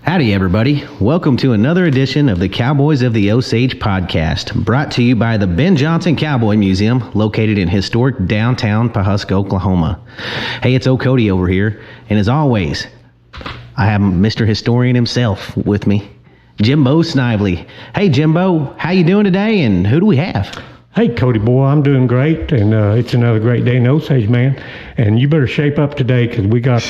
Howdy, everybody. Welcome to another edition of the Cowboys of the Osage podcast, brought to you by the Ben Johnson Cowboy Museum, located in historic downtown Pawhuska, Oklahoma. Hey, it's old Cody over here, and as always, I have Mr. Historian himself with me, Jimbo Snively. Hey, Jimbo, how you doing today, and who do we have? Hey, Cody boy, I'm doing great, and it's another great day in Osage, man. And you better shape up today, because we got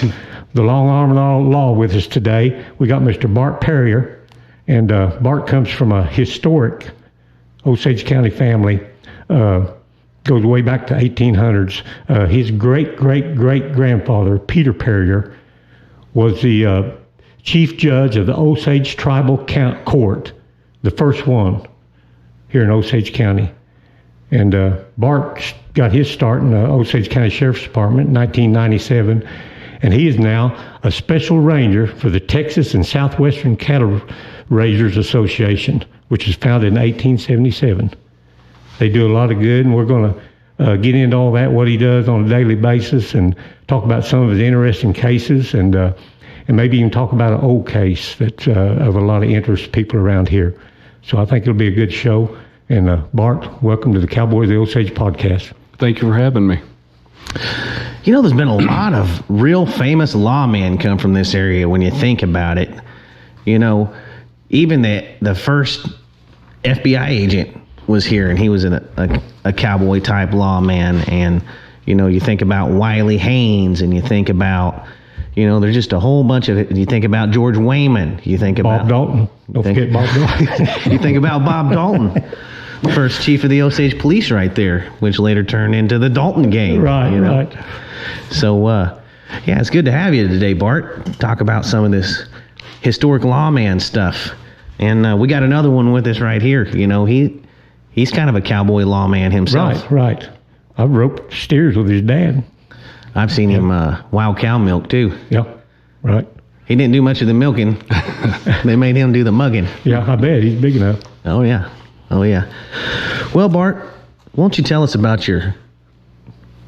the long arm of law with us today. We got Mr. Bart Perrier, and Bart comes from a historic Osage County family. Goes way back to 1800s. His great-great-great-grandfather, Peter Perrier, was the chief judge of the Osage Tribal Court, the first one here in Osage County. And Bart got his start in the Osage County Sheriff's Department in 1997, and he is now a special ranger for the Texas and Southwestern Cattle Raisers Association, which was founded in 1877. They do a lot of good, and we're going to get into all that, what he does on a daily basis, and talk about some of his interesting cases, and maybe even talk about an old case that's of a lot of interest to people around here. So I think it'll be a good show. And Bart, welcome to the Cowboys of the Osage podcast. Thank you for having me. You know, there's been a lot of real famous lawmen come from this area when you think about it. You know, even the first FBI agent was here, and he was a cowboy-type lawman. And, you know, you think about Wiley Haynes, and you think about, you know, there's just a whole bunch of it. You think about George Wayman. You think about Bob Dalton. Don't forget Bob Dalton. You think about Bob Dalton. First chief of the Osage Police right there, which later turned into the Dalton gang. Right, you know? Right. So, yeah, it's good to have you today, Bart. Talk about some of this historic lawman stuff. And we got another one with us right here. You know, he's kind of a cowboy lawman himself. Right. I've roped steers with his dad. I've seen him wild cow milk, too. Yeah, right. He didn't do much of the milking. They made him do the mugging. Yeah, I bet. He's big enough. Oh, yeah. Well, Bart, won't you tell us about your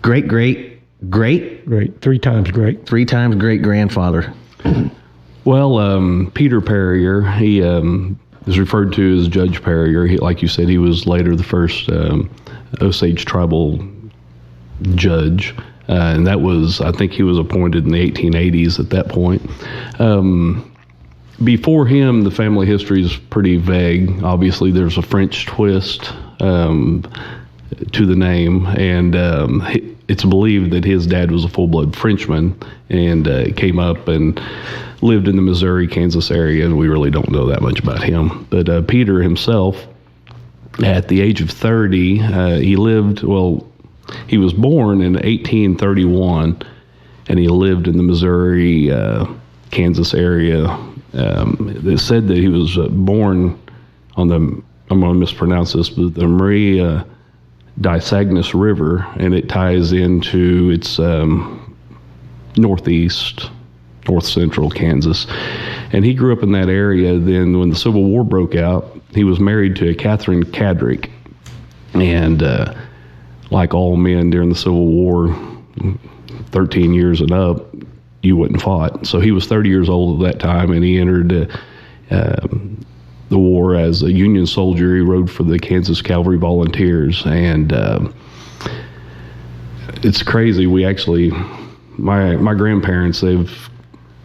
great, three times great grandfather? Well, Peter Perrier, he is referred to as Judge Perrier. Like you said, he was later the first Osage Tribal judge. And that was, I think he was appointed in the 1880s at that point. Before him, the family history is pretty vague. Obviously, there's a French twist to the name, and it's believed that his dad was a full-blood Frenchman and came up and lived in the Missouri-Kansas area, and we really don't know that much about him. But Peter himself, at the age of 30, he was born in 1831, and he lived in the Missouri-Kansas area. It said that he was born on I'm going to mispronounce this, but the Maria Dysagnus River, and it ties into its north central Kansas. And he grew up in that area. Then when the Civil War broke out, he was married to Catherine Cadrick. And like all men during the Civil War, 13 years and up, you wouldn't fought. So he was 30 years old at that time, and he entered the war as a Union soldier. He rode for the Kansas Cavalry Volunteers, and it's crazy. We actually, my grandparents, they've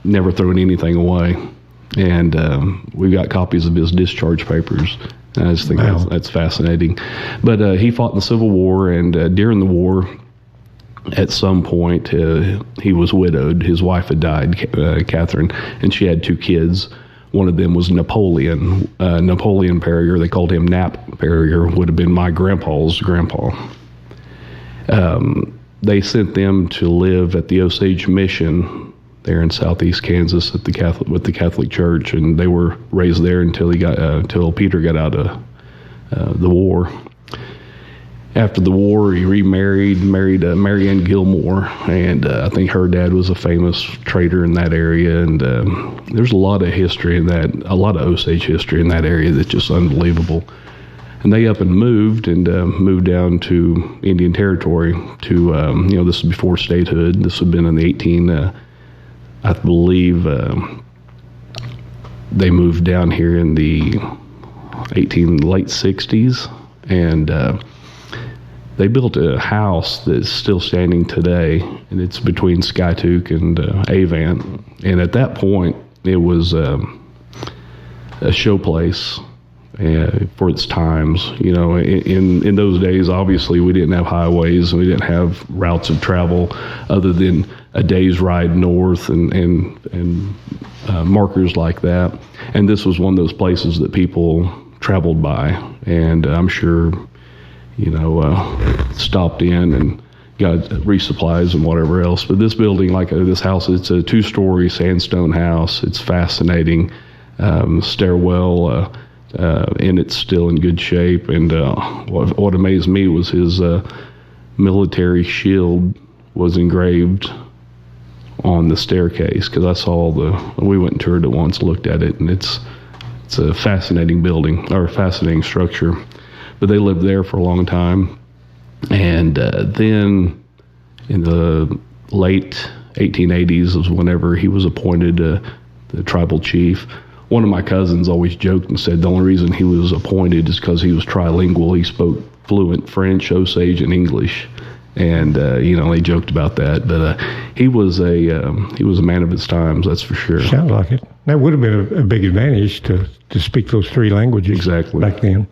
never thrown anything away, and we've got copies of his discharge papers. And I just think that's fascinating. But he fought in the Civil War, and during the war, at some point, he was widowed. His wife had died, Catherine, and she had two kids. One of them was Napoleon Perrier. They called him Nap Perrier, would have been my grandpa's grandpa. They sent them to live at the Osage Mission there in southeast Kansas with the Catholic Church, and they were raised there until Peter got out of the war. After the war, he married Marianne Gilmore, and I think her dad was a famous trader in that area. And there's a lot of history in that, a lot of Osage history in that area that's just unbelievable. And they up and moved down to Indian Territory to, this is before statehood. This had been in the they moved down here in the late 60s, and they built a house that's still standing today, and it's between Skytook and Avant. And at that point, it was a show place for its times. You know, in those days, obviously, we didn't have highways, and we didn't have routes of travel other than a day's ride north and markers like that. And this was one of those places that people traveled by, and I'm sure, you know, stopped in and got resupplies and whatever else. But this building, like this house, it's a 2-story sandstone house. It's fascinating. Stairwell, and it's still in good shape. And what amazed me was his military shield was engraved on the staircase, because I saw we went and toured it once, looked at it, and it's a fascinating building, or a fascinating structure. But they lived there for a long time. And then in the late 1880s was whenever he was appointed the tribal chief. One of my cousins always joked and said the only reason he was appointed is because he was trilingual. He spoke fluent French, Osage, and English. And you know, they joked about that. But he was a man of his times, that's for sure. Sounds like it. That would have been a big advantage to speak those 3 languages exactly back then.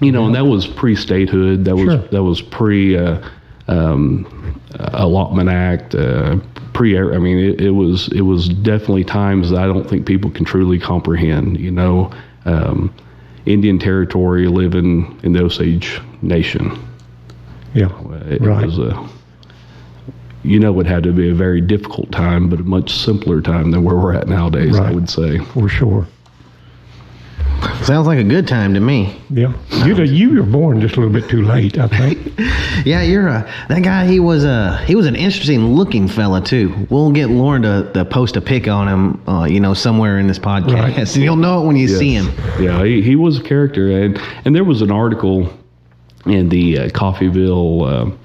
You know, and that was pre-statehood. That was pre Allotment Act. I mean, it was definitely times that I don't think people can truly comprehend. You know, Indian territory, living in the Osage Nation. Yeah, it was you know, it had to be a very difficult time, but a much simpler time than where we're at nowadays. Right. I would say for sure. Sounds like a good time to me. Yeah, you were born just a little bit too late, I think. Yeah, that guy. He was an interesting looking fella too. We'll get Lauren to post a pic on him, you know, somewhere in this podcast, right. And you'll know it when you see him. Yeah, he was a character, and there was an article in the Coffeyville.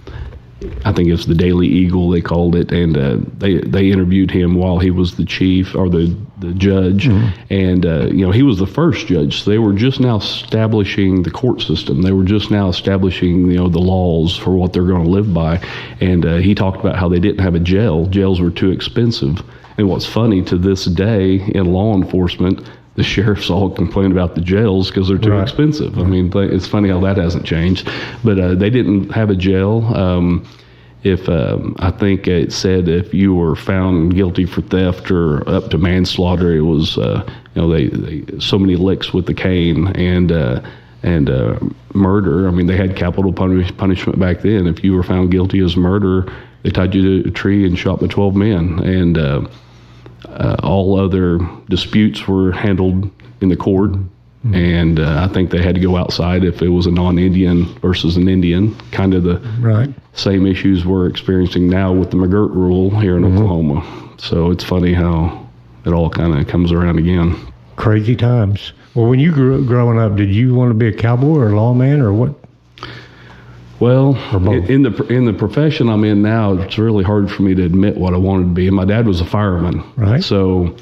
I think it's the Daily Eagle, they called it, and they interviewed him while he was the chief or the judge, and you know, he was the first judge. So they were just now establishing the court system. They were just now establishing, you know, the laws for what they're going to live by, and he talked about how they didn't have a jail. Jails were too expensive. And what's funny, to this day in law enforcement, the sheriffs all complain about the jails because they're too expensive. I mean, it's funny how that hasn't changed. But they didn't have a jail. I think it said if you were found guilty for theft or up to manslaughter, it was you know, they so many licks with the cane, and murder. I mean, they had capital punishment back then. If you were found guilty as murder, they tied you to a tree and shot the 12 men. And all other disputes were handled in the court, and I think they had to go outside if it was a non-Indian versus an Indian, kind of the same issues we're experiencing now with the McGirt rule here in Oklahoma. So it's funny how it all kind of comes around again. Crazy times. Well, when you grew up growing up, did you want to be a cowboy or a lawman or what? Well, in the profession I'm in now, it's really hard for me to admit what I wanted to be. And my dad was a fireman, right? So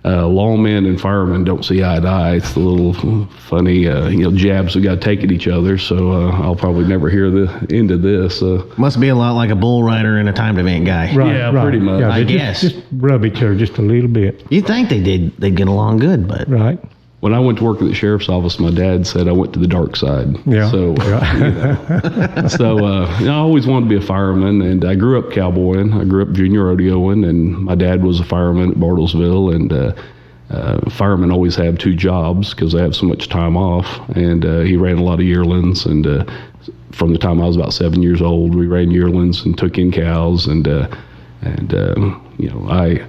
lawmen and firemen don't see eye to eye. It's a little funny, you know, jabs we got to take at each other. So I'll probably never hear the end of this. Must be a lot like a bull rider and a timed event guy. Right, yeah, pretty much. Yeah, I guess. Just rub each other just a little bit. You'd think they'd get along good, but right. When I went to work at the sheriff's office, my dad said I went to the dark side. Yeah. So, you know, I always wanted to be a fireman, and I grew up cowboying. I grew up junior rodeoing, and my dad was a fireman at Bartlesville, and firemen always have 2 jobs because they have so much time off, and he ran a lot of yearlings, and from the time I was about 7 years old, we ran yearlings and took in cows, and you know, I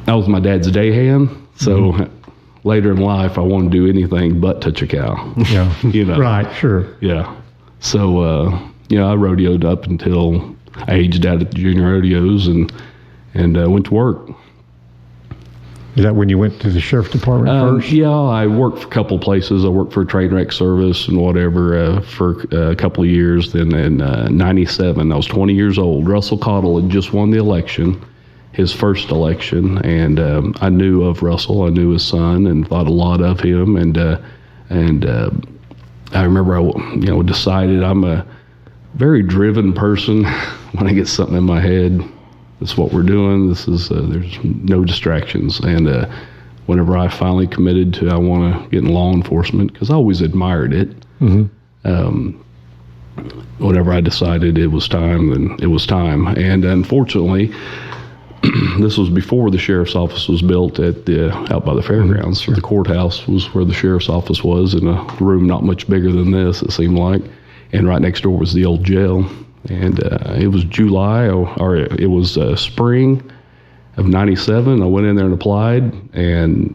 was my dad's day hand, so later in life, I wanted to do anything but touch a cow. Yeah. You know. Right, sure. Yeah. So, you know, I rodeoed up until I aged out at the junior rodeos and went to work. Is that when you went to the sheriff's department first? Yeah, I worked for a couple of places. I worked for a train wreck service and whatever for a couple of years. Then in 97, I was 20 years old. Russell Cottle had just won the election. his first election, and I knew of Russell. I knew his son and thought a lot of him, and I remember I decided I'm a very driven person. When I get something in my head, that's what we're doing. This is there's no distractions, and whenever I finally committed to I want to get in law enforcement, because I always admired it. Whenever I decided it was time, then it was time. And unfortunately, this was before the sheriff's office was built out by the fairgrounds. So the courthouse was where the sheriff's office was, in a room not much bigger than this, it seemed like. And right next door was the old jail. And it was July, or it was spring of '97. I went in there and applied, and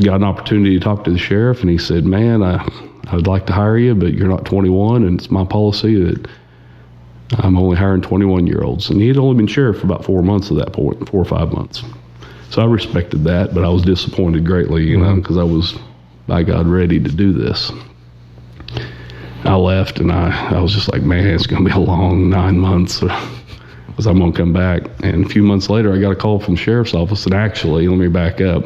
got an opportunity to talk to the sheriff. And he said, "Man, I'd like to hire you, but you're not 21, and it's my policy that I'm only hiring 21-year-olds." And he had only been sheriff for about 4 months at that point, 4 or 5 months. So I respected that, but I was disappointed greatly, because I was, by God, ready to do this. I left, and I was just like, man, it's going to be a long 9 months, because I'm going to come back. And a few months later, I got a call from the sheriff's office, and actually, let me back up.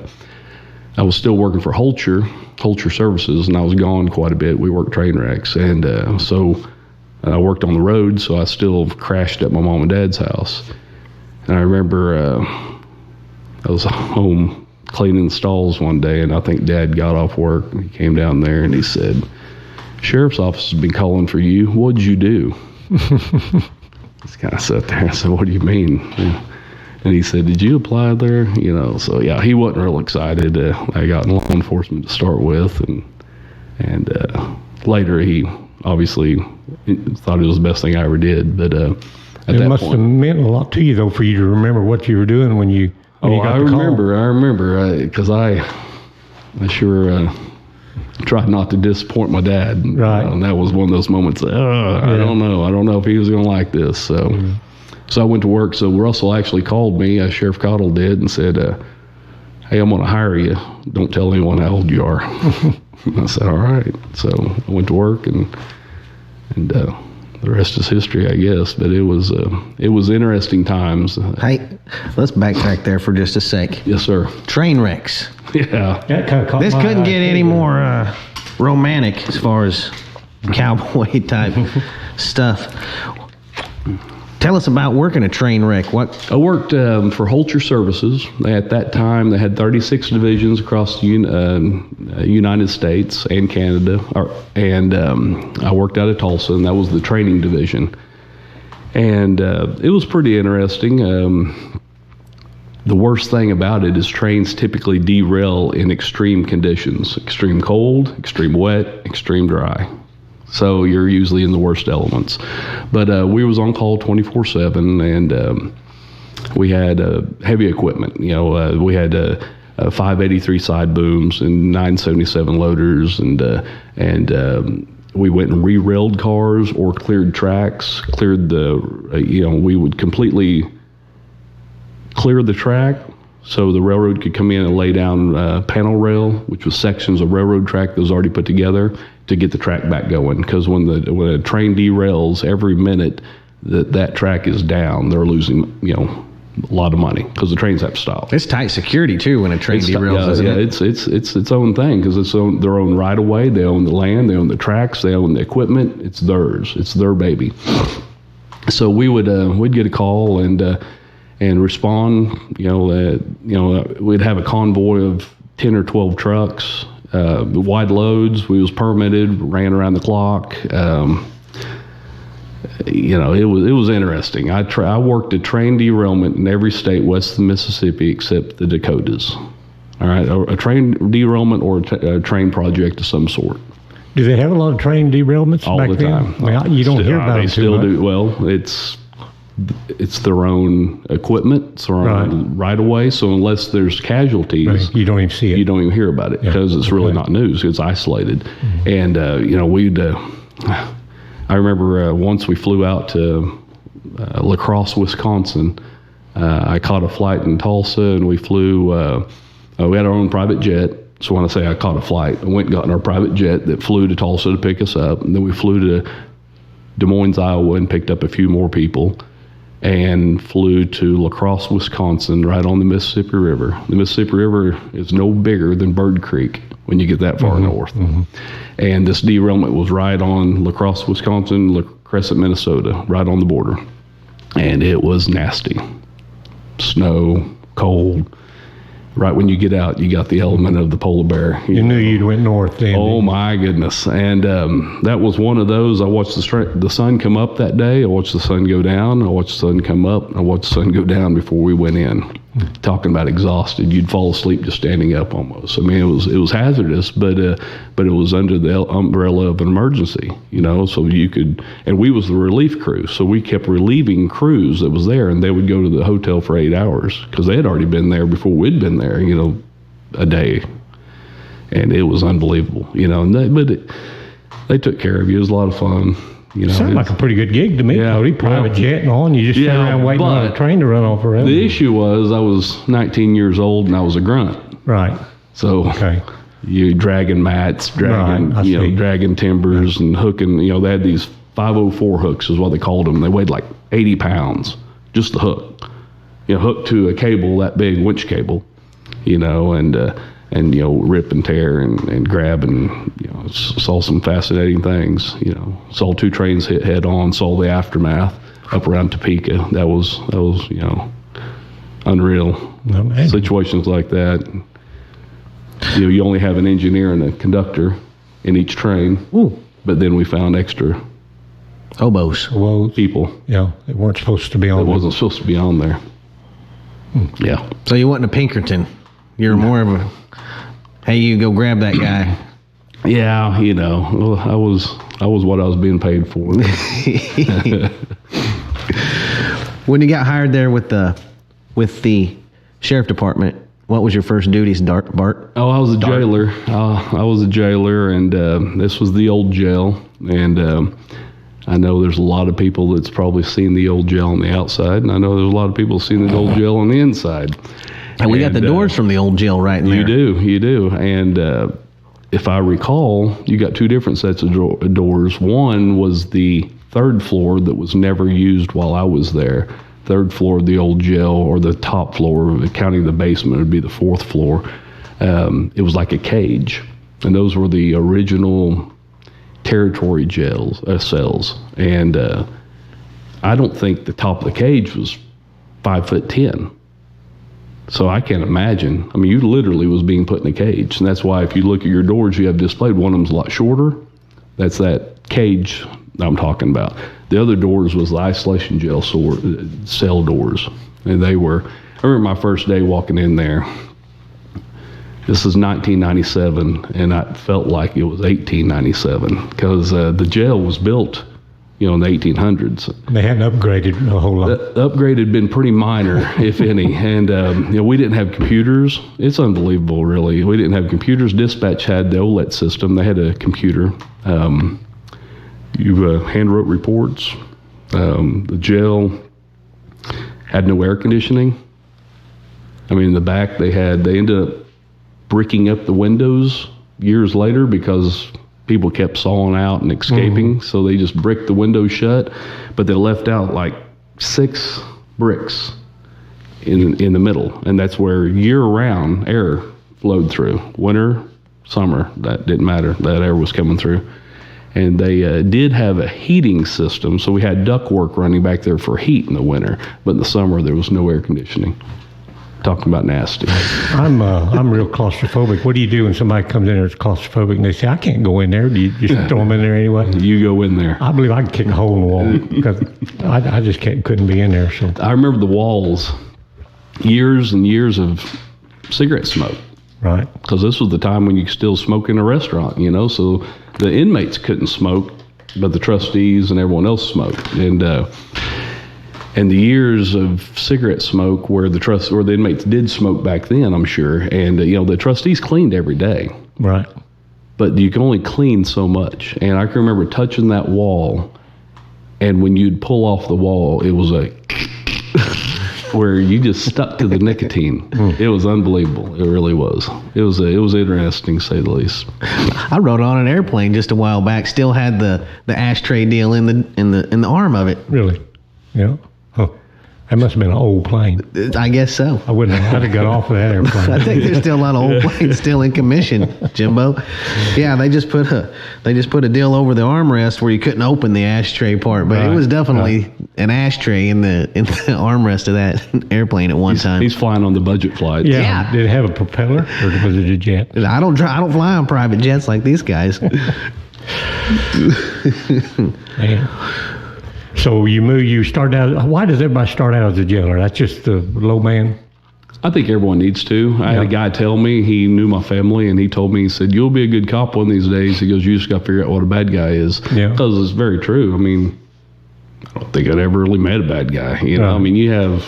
I was still working for Holcher Services, and I was gone quite a bit. We worked train wrecks, and so I worked on the road, so I still crashed at my mom and dad's house. And I remember I was home cleaning the stalls one day, and I think Dad got off work, and he came down there, and he said, "Sheriff's office has been calling for you. What'd you do?" Just kind of sat there. I said, "What do you mean?" And he said, "Did you apply there?" So yeah, he wasn't real excited. I got in law enforcement to start with, and later he obviously thought it was the best thing I ever did. But at it that must point, have meant a lot to you, though, for you to remember what you were doing when you got the call. I remember, because I sure tried not to disappoint my dad. Right. And that was one of those moments. I don't know if he was going to like this. So. So I went to work. So Russell actually called me, Sheriff Cottle did, and said, "Hey, I'm going to hire you. Don't tell anyone how old you are." I said, "All right." So I went to work, and the rest is history, I guess. But it was interesting times. Hey, let's backtrack there for just a sec. Yes, sir. Train wrecks. Yeah. That kind of caught This my couldn't eye, get too. any more romantic as far as cowboy type stuff. Tell us about working a train wreck. What? I worked for Holcher Services. At that time, they had 36 divisions across the United States and Canada. And I worked out of Tulsa, and that was the training division. And it was pretty interesting. The worst thing about it is trains typically derail in extreme conditions: extreme cold, extreme wet, extreme dry. So you're usually in the worst elements. But we was on call 24/7, and we had heavy equipment. We had 583 side booms and 977 loaders, and we went and re-railed cars or cleared tracks. We would completely clear the track so the railroad could come in and lay down panel rail, which was sections of railroad track that was already put together, to get the track back going. Because when a train derails, every minute that track is down, they're losing a lot of money, because the trains have to stop. It's tight security too when a train derails, isn't it? It's its own thing, because it's their own right of way. They own the land, they own the tracks, they own the equipment. It's theirs. It's their baby. So we'd get a call and respond. We'd have a convoy of 10 or 12 trucks. Wide loads. We was permitted, ran around the clock. It was interesting. I worked a train derailment in every state west of the Mississippi except the Dakotas. All right, a train derailment or a train project of some sort. Do they have a lot of train derailments All back the then? time. Well, you don't hear about They them still too much. do. Well, it's their own equipment, it's their own right of way. So unless there's casualties, Right. You don't even see it. you don't even hear about it, because it's really not news. It's isolated. And we'd. I remember once we flew out to La Crosse, Wisconsin. I caught a flight in Tulsa, and we flew. We had our own private jet. So when I say I caught a flight, I went and got in our private jet that flew to Tulsa to pick us up, and then we flew to Des Moines, Iowa, and picked up a few more people. and flew to La Crosse, Wisconsin, right on the Mississippi River. The Mississippi River is no bigger than Bird Creek when you get that far north. And this derailment was right on La Crosse, Wisconsin, La Crescent, Minnesota, right on the border. And it was nasty. Snow, cold. Right when you get out, you got the element of the polar bear. You knew you'd went north then. Oh my goodness! And that was one of those. I watched the sun come up that day. I watched the sun go down. I watched the sun come up. I watched the sun go down before we went in. Talking about exhausted, you'd fall asleep just standing up almost. I mean, it was hazardous, but it was under the umbrella of an emergency. So you could. And we was the relief crew, so we kept relieving crews that was there, and they would go to the hotel for 8 hours because they had already been there before we'd been there. A day, and it was unbelievable. They took care of you. It was a lot of fun. Sounded like a pretty good gig to me, Yeah, Cody. Private jet and all, and you just sit around waiting on a train to run off forever. The issue was I was 19 years old and I was a grunt. Right. So you dragging mats, dragging timbers and hooking. They had these 504 hooks is what they called them. They weighed like 80 pounds, just the hook. Hooked to a cable that big, winch cable. And rip and tear and grab and saw some fascinating things. Saw 2 trains hit head on. Saw the aftermath up around Topeka. That was unreal. Situations like that. You only have an engineer and a conductor in each train. Ooh. But then we found extra hobos, people. Yeah, they weren't supposed to be on. It wasn't supposed to be on there. Yeah. So you wasn't a Pinkerton. You're more of a, hey, you go grab that guy. Yeah, I was what I was being paid for. When you got hired there with the sheriff department, what was your first duties, Bart? Oh, I was a jailer. I was a jailer, and this was the old jail. And I know there's a lot of people that's probably seen the old jail on the outside, and I know there's a lot of people seen the old jail on the inside. And we got the doors from the old jail right in there. You do. And if I recall, you got 2 different sets of doors. One was the 3rd floor that was never used while I was there. 3rd floor of the old jail, or the top floor, counting the basement, would be the 4th floor. It was like a cage. And those were the original territory cells. And I don't think the top of the cage was 5'10". So I can't imagine. I mean, you literally was being put in a cage. And that's why if you look at your doors you have displayed, one of them's a lot shorter. That's that cage I'm talking about. The other doors was the isolation jail cell doors. And I remember my first day walking in there. This is 1997, and I felt like it was 1897 because the jail was built, in the 1800s. They hadn't upgraded a whole lot. The upgrade had been pretty minor, if any. And, we didn't have computers. It's unbelievable, really. We didn't have computers. Dispatch had the OLET system. They had a computer. You hand-wrote reports. The jail had no air conditioning. I mean, in the back, they ended up bricking up the windows years later because people kept sawing out and escaping. So they just bricked the windows shut, but they left out like 6 bricks in the middle. And that's where year-round air flowed through. Winter, summer, that didn't matter. That air was coming through. And they did have a heating system, so we had ductwork running back there for heat in the winter. But in the summer, there was no air conditioning. Talking about nasty. I'm real claustrophobic. What do you do when somebody comes in there that's claustrophobic and they say, I can't go in there? Do you just throw them in there anyway? You go in there. I believe I can kick a hole in the wall because I just couldn't be in there. So I remember the walls, years and years of cigarette smoke. Right. Because this was the time when you could still smoke in a restaurant, so the inmates couldn't smoke, but the trustees and everyone else smoked. And the years of cigarette smoke where the inmates did smoke back then, I'm sure. And, the trustees cleaned every day. Right. But you can only clean so much. And I can remember touching that wall, and when you'd pull off the wall, it was where you just stuck to the nicotine. It was unbelievable. It really was. It was interesting, to say the least. I rode on an airplane just a while back. Still had the ashtray deal in the arm of it. Really? Yeah. Huh. That must have been an old plane. I guess so. I'd have got off of that airplane. I think there's still a lot of old planes still in commission, Jimbo. Yeah, they just put a deal over the armrest where you couldn't open the ashtray part, but it was definitely an ashtray in the armrest of that airplane at one time. He's flying on the budget flight. Yeah. Did it have a propeller or was it a jet? I don't fly on private jets like these guys. Man. So you started out. Why does everybody start out as a jailer? That's just the low man. I think everyone needs to. I had a guy tell me, he knew my family, and he told me, he said, "You'll be a good cop one of these days." He goes, "You just got to figure out what a bad guy is." Yeah. Because it's very true. I mean, I don't think I'd ever really met a bad guy. You know, I mean, you have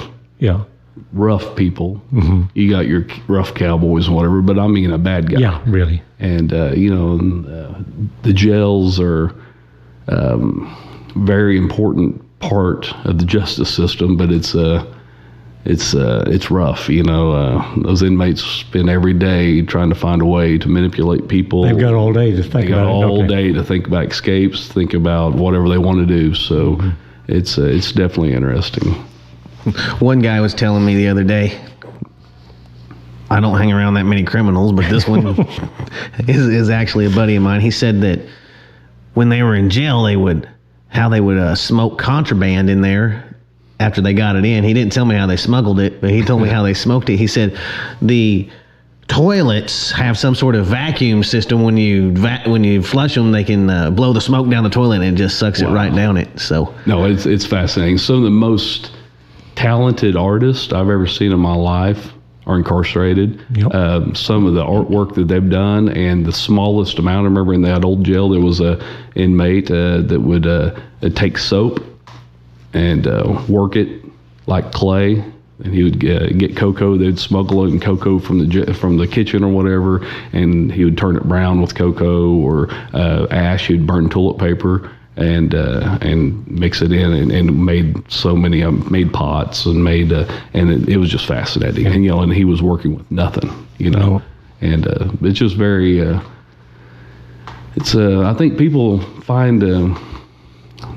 rough people. Mm-hmm. You got your rough cowboys and whatever, but I mean a bad guy. Yeah, really. And, the jails are very important part of the justice system, but it's rough. You know, those inmates spend every day trying to find a way to manipulate people. They've got all day to think about it. They got all day to think about escapes, think about whatever they want to do. So it's definitely interesting. One guy was telling me the other day, I don't hang around that many criminals, but this one is actually a buddy of mine. He said that when they were in jail, they would smoke contraband in there after they got it in. He didn't tell me how they smuggled it, but he told me how they smoked it. He said the toilets have some sort of vacuum system. When you flush them, they can blow the smoke down the toilet and it just sucks it right down it. So no, it's fascinating. Some of the most talented artists I've ever seen in my life are incarcerated. Yep. Some of the artwork that they've done, and the smallest amount. I remember in that old jail there was a inmate that would take soap and work it like clay, and he would get cocoa. They'd smuggle it in cocoa from the kitchen or whatever, and he would turn it brown with cocoa or ash. He'd burn toilet paper and mix it in, and made so many made pots and made and it was just fascinating. And and he was working with nothing, and it's just very I think people find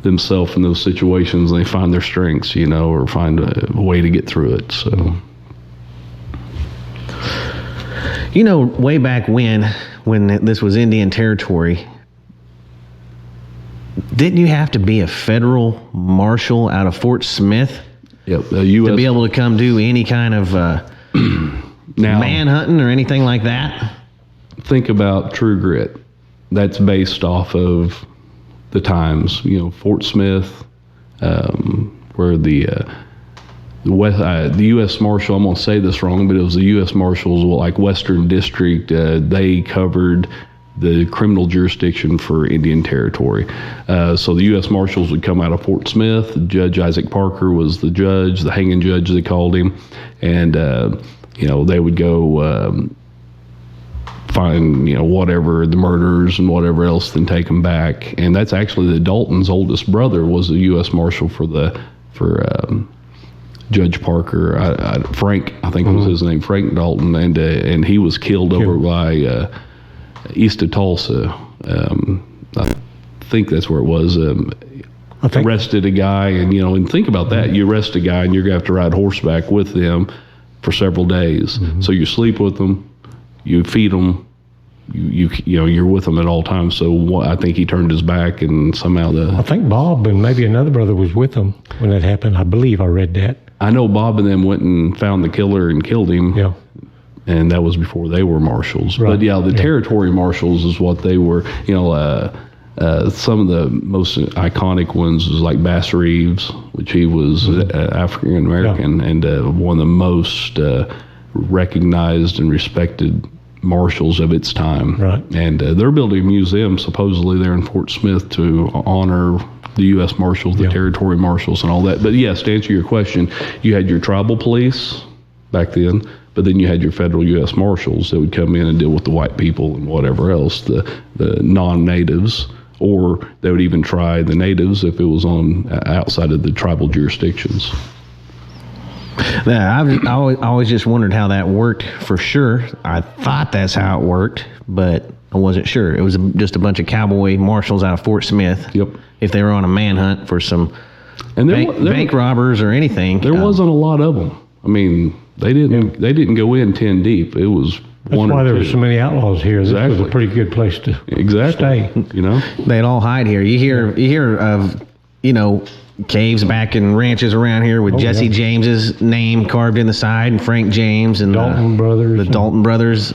themselves in those situations, and they find their strengths, or find a way to get through it. So way back when this was Indian territory, didn't you have to be a federal marshal out of Fort Smith? Yep, to be able to come do any kind of manhunting or anything like that? Think about True Grit. That's based off of the times. Fort Smith, where the U.S. Marshal, I'm going to say this wrong, but it was the U.S. Marshals, like Western District, they covered the criminal jurisdiction for Indian Territory. So the U.S. Marshals would come out of Fort Smith. Judge Isaac Parker was the judge, the hanging judge they called him, and they would go find whatever the murderers and whatever else, then take them back. And that's actually the Dalton's oldest brother was the U.S. Marshal for Judge Parker. Frank, I think was his name, Frank Dalton, and he was killed over by east of Tulsa. I think that's where it was. Arrested a guy, and think about that. You arrest a guy, and you're going to have to ride horseback with them for several days. So you sleep with them, you feed them, you're with them at all times. So I think he turned his back, and somehow I think Bob and maybe another brother was with him when that happened. I believe I read that. I know Bob and them went and found the killer and killed him. Yeah. And that was before they were marshals. Right. But the territory marshals is what they were. Some of the most iconic ones was like Bass Reeves, which he was African American, and one of the most recognized and respected marshals of its time. Right. And they're building a museum supposedly there in Fort Smith to honor the U.S. Marshals, the territory marshals, and all that. But yes, to answer your question, you had your tribal police back then. But then you had your federal U.S. Marshals that would come in and deal with the white people and whatever else, the non-natives, or they would even try the natives if it was on outside of the tribal jurisdictions. Yeah, I always just wondered how that worked for sure. I thought that's how it worked, but I wasn't sure. It was just a bunch of cowboy marshals out of Fort Smith. Yep. If they were on a manhunt for some And bank robbers or anything. There wasn't a lot of them. I mean, they didn't go in 10 deep. It was That's one why or there two. were so many outlaws here. This was Exactly. a pretty good place to Exactly. stay. You know, They'd all hide here. You hear of, caves back in ranches around here with Jesse yeah. James's name carved in the side, and Frank James and Dalton brothers. the Dalton brothers.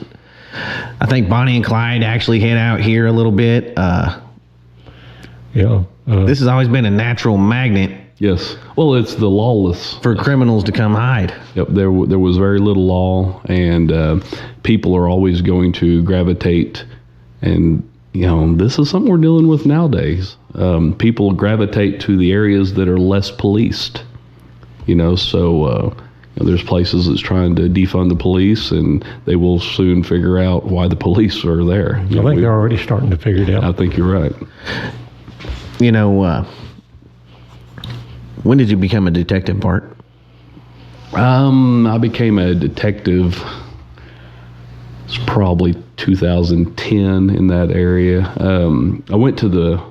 I think Bonnie and Clyde actually hid out here a little bit. Yeah. This has always been a natural magnet yes. Well, it's the lawless. for criminals to come hide. Yep. There was very little law, and people are always going to gravitate. And this is something we're dealing with nowadays. People gravitate to the areas that are less policed. So there's places that's trying to defund the police, and they will soon figure out why the police are there. I think they're already starting to figure it out. I think you're right. When did you become a detective, Bart? I became a detective. It's probably 2010 in that area. I went to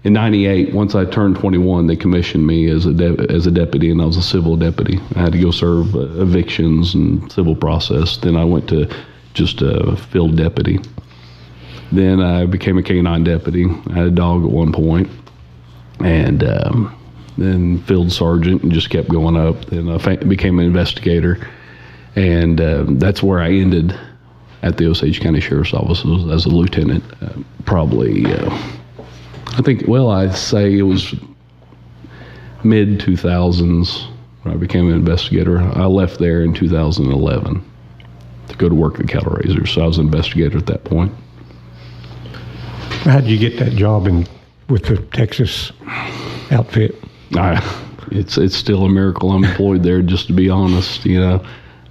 in '98. Once I turned 21, they commissioned me as a deputy, and I was a civil deputy. I had to go serve evictions and civil process. Then I went to just a field deputy. Then I became a canine deputy. I had a dog at one point, and then field sergeant, and just kept going up. Then I became an investigator, and that's where I ended at the Osage County Sheriff's Office as a lieutenant. I'd say it was mid 2000s when I became an investigator. I left there in 2011 to go to work at Cattle Raisers, so I was an investigator at that point. How did you get that job with the Texas outfit? It's still a miracle I'm employed there, just to be honest.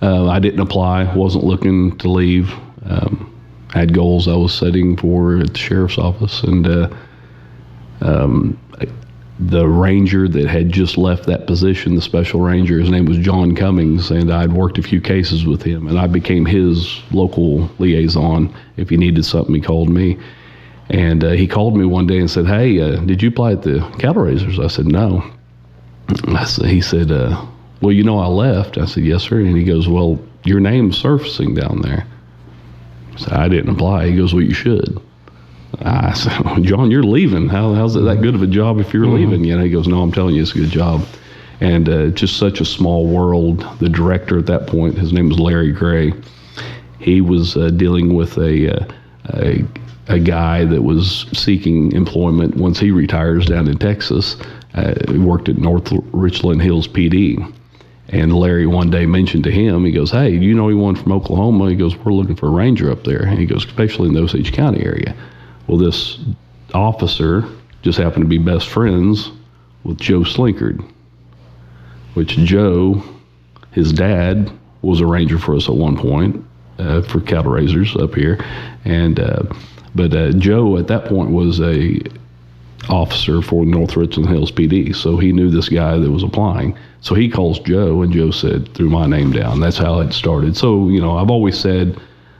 I didn't apply, wasn't looking to leave. Had goals I was setting for at the sheriff's office, and the ranger that had just left that position, the special ranger, his name was John Cummings, and I'd worked a few cases with him, and I became his local liaison. If he needed something, he called me. And he called me one day and said, "Hey, did you apply at the Cattle Raisers?" I said, "No." He said, "Well, I left." I said, "Yes, sir." And he goes, "Well, your name's surfacing down there." I said, "I didn't apply." He goes, "Well, you should." I said, "Well, John, you're leaving. How's it that good of a job if you're leaving?" He goes, "No, I'm telling you, it's a good job." And just such a small world. The director at that point, his name was Larry Gray. He was dealing with a guy that was seeking employment once he retires down in Texas. He worked at North Richland Hills PD. And Larry one day mentioned to him, he goes, "Hey, do you know anyone from Oklahoma?" He goes, "We're looking for a ranger up there." And he goes, "Especially in the Osage County area." Well, this officer just happened to be best friends with Joe Slinkard, which Joe, his dad, was a ranger for us at one point for Cattle Raisers up here. And but Joe at that point was a officer for North Richland Hills PD, so he knew this guy that was applying. So he calls Joe, and Joe threw my name down. That's how it started. So I've always said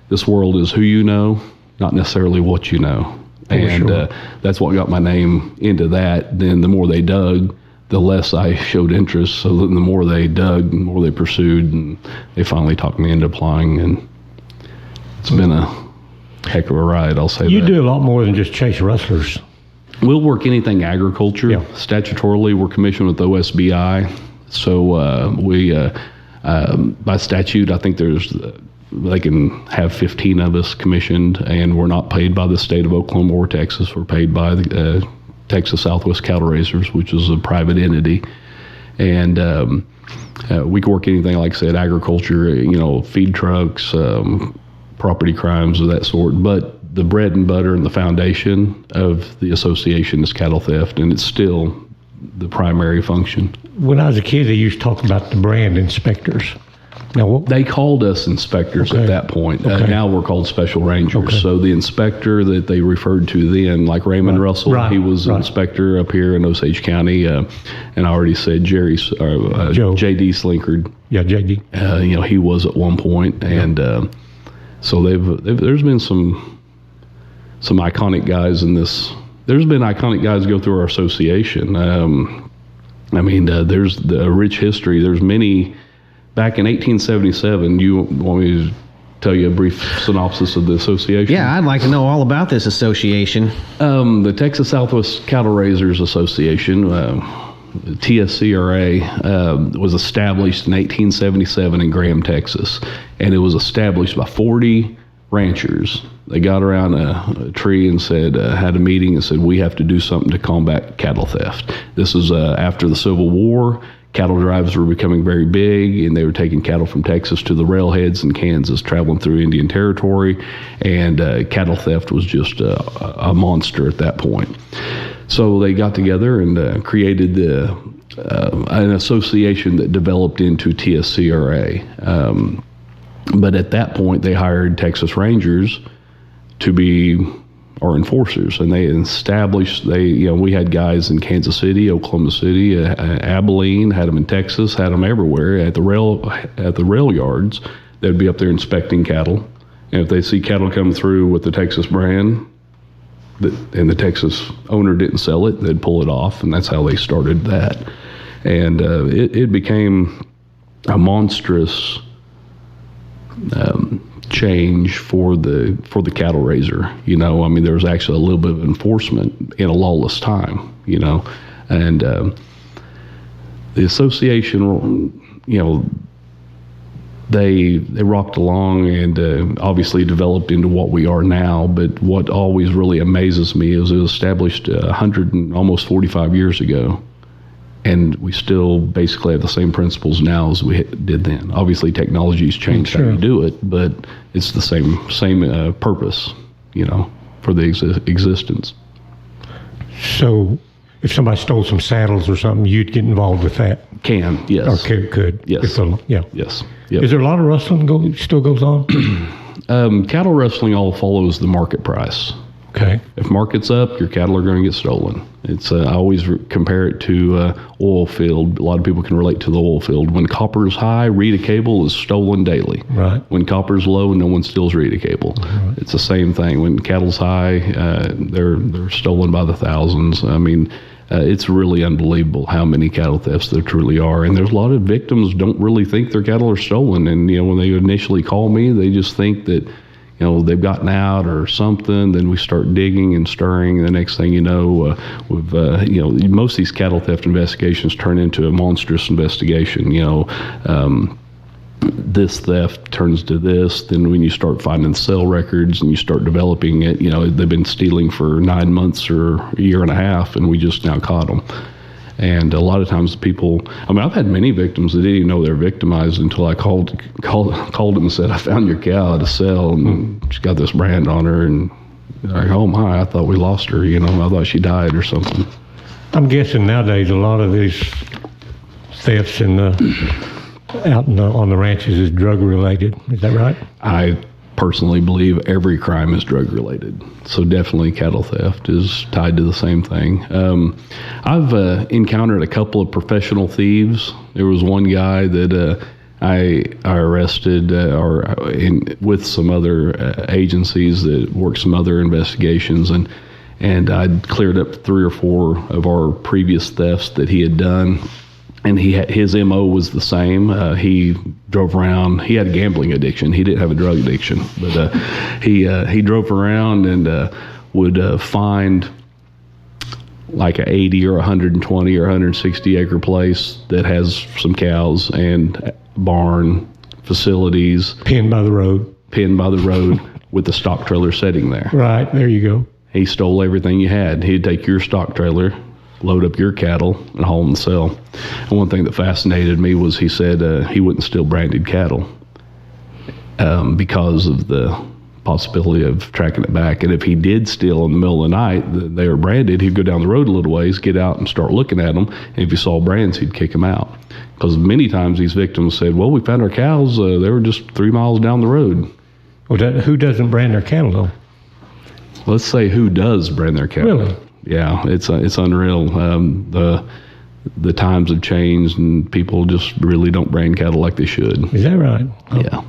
this world is who you know, not necessarily what you know. And sure. That's what got my name into that. Then the more they dug, the less I showed interest. So then the more they dug, the more they pursued, and they finally talked me into applying. And it's been a heck of a ride, I'll say that. You do a lot more than just chase rustlers. We'll work anything agriculture. Yeah. Statutorily, we're commissioned with OSBI. So we, by statute, I think they can have 15 of us commissioned, and we're not paid by the state of Oklahoma or Texas. We're paid by the Texas Southwest Cattle Raisers, which is a private entity. And we can work anything, like I said, agriculture, feed trucks, property crimes of that sort. But the bread and butter and the foundation of the association is cattle theft, and it's still the primary function. When I was a kid, they used to talk about the brand inspectors. Now, they called us inspectors at that point. Now we're called special rangers. Okay. So the inspector that they referred to then, like Raymond Russell, he was an inspector up here in Osage County. And I already said J.D. Slinkard. Yeah, J.D. He was at one point. And so there's been some iconic guys in this. There's been iconic guys go through our association. I mean, there's a rich history. There's many. Back in 1877, you want me to tell you a brief synopsis of the association? Yeah, I'd like to know all about this association. The Texas Southwest Cattle Raisers Association, TSCRA, was established in 1877 in Graham, Texas, and it was established by 40 ranchers. They got around a tree and said, had a meeting and said, we have to do something to combat cattle theft. This was after the Civil War. Cattle drives were becoming very big, and they were taking cattle from Texas to the railheads in Kansas, traveling through Indian Territory, and cattle theft was just a monster at that point. So they got together and created an association that developed into TSCRA. But at that point, they hired Texas Rangers to be our enforcers, and they established. We had guys in Kansas City, Oklahoma City, Abilene, had them in Texas, had them everywhere at the rail yards. They'd be up there inspecting cattle, and if they see cattle come through with the Texas brand, and the Texas owner didn't sell it, they'd pull it off, and that's how they started that. And it became a monstrous change for the cattle raiser. I mean, there was actually a little bit of enforcement in a lawless time. And the association, they rocked along and obviously developed into what we are now. But what always really amazes me is it was established 100 and almost 45 years ago. And we still basically have the same principles now as we did then. Obviously, technology's changed how you do it, but it's the same purpose, for the existence. So, if somebody stole some saddles or something, you'd get involved with that? Can, yes. Or could? Yes. Yeah. Yes. Yep. Is there a lot of rustling still goes on? Cattle rustling all follows the market price. Okay. If market's up, your cattle are going to get stolen. It's I always compare it to oil field. A lot of people can relate to the oil field. When copper's high, read a cable is stolen daily. Right. When copper's low, no one steals read a cable. Right. It's the same thing. When cattle's high, they're stolen by the thousands. I mean, it's really unbelievable how many cattle thefts there truly are. And there's a lot of victims don't really think their cattle are stolen. And when they initially call me, they just think that they've gotten out or something. Then we start digging and stirring. And the next thing you know, most of these cattle theft investigations turn into a monstrous investigation. This theft turns to this. Then when you start finding sale records and you start developing it, they've been stealing for 9 months or a year and a half, and we just now caught them. And a lot of times people, I've had many victims that didn't even know they were victimized until I called them and said, I found your cow at a sale and she's got this brand on her. And they're like, oh my, I thought we lost her. I thought she died or something. I'm guessing nowadays a lot of these thefts out on the ranches is drug related. Is that right? I personally believe every crime is drug related. So definitely cattle theft is tied to the same thing. I've encountered a couple of professional thieves. There was one guy that I arrested with some other agencies that worked some other investigations, and I'd cleared up 3 or 4 of our previous thefts that he had done. And his MO was the same. He drove around. He had a gambling addiction. He didn't have a drug addiction, but he drove around and would find like a 80 or 120 or 160 acre place that has some cows and barn facilities. Pinned by the road with the stock trailer sitting there. Right, there you go. He stole everything you had. He'd take your stock trailer, load up your cattle, and haul them to sell. And one thing that fascinated me was he said he wouldn't steal branded cattle because of the possibility of tracking it back. And if he did steal in the middle of the night, they were branded, he'd go down the road a little ways, get out and start looking at them. And if he saw brands, he'd kick them out. Because many times these victims said, well, we found our cows, they were just 3 miles down the road. Well, who doesn't brand their cattle, though? Let's say who does brand their cattle. Really? Yeah, it's unreal. The times have changed, and people just really don't brand cattle like they should. Is that right? Oh. Yeah.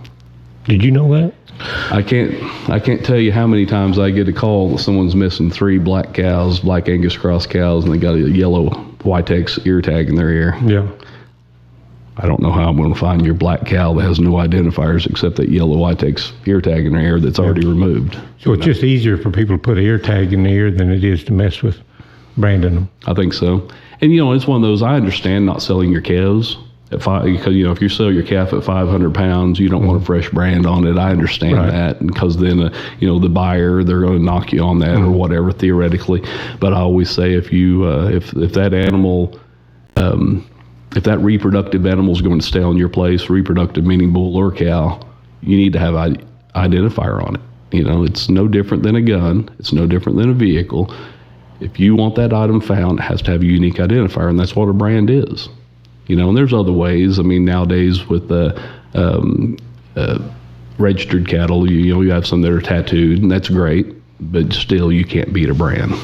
Did you know that? I can't tell you how many times I get a call that someone's missing 3 black cows, black Angus cross cows, and they got a yellow Whitex ear tag in their ear. Yeah. I don't know how I'm going to find your black cow that has no identifiers except that yellow Whitex ear tag in their ear that's already removed. So it's just easier for people to put an ear tag in the ear than it is to mess with branding them. I think so. And, it's one of those, I understand not selling your calves at because, if you sell your calf at 500 pounds, you don't want a fresh brand on it. I understand that. And because then, the buyer, they're going to knock you on that or whatever, theoretically. But I always say if you, if that animal, if that reproductive animal is going to stay on your place, reproductive meaning bull or cow, you need to have an identifier on it. It's no different than a gun. It's no different than a vehicle. If you want that item found, it has to have a unique identifier, and that's what a brand is. And there's other ways. I mean, nowadays with registered cattle, you have some that are tattooed, and that's great, but still you can't beat a brand.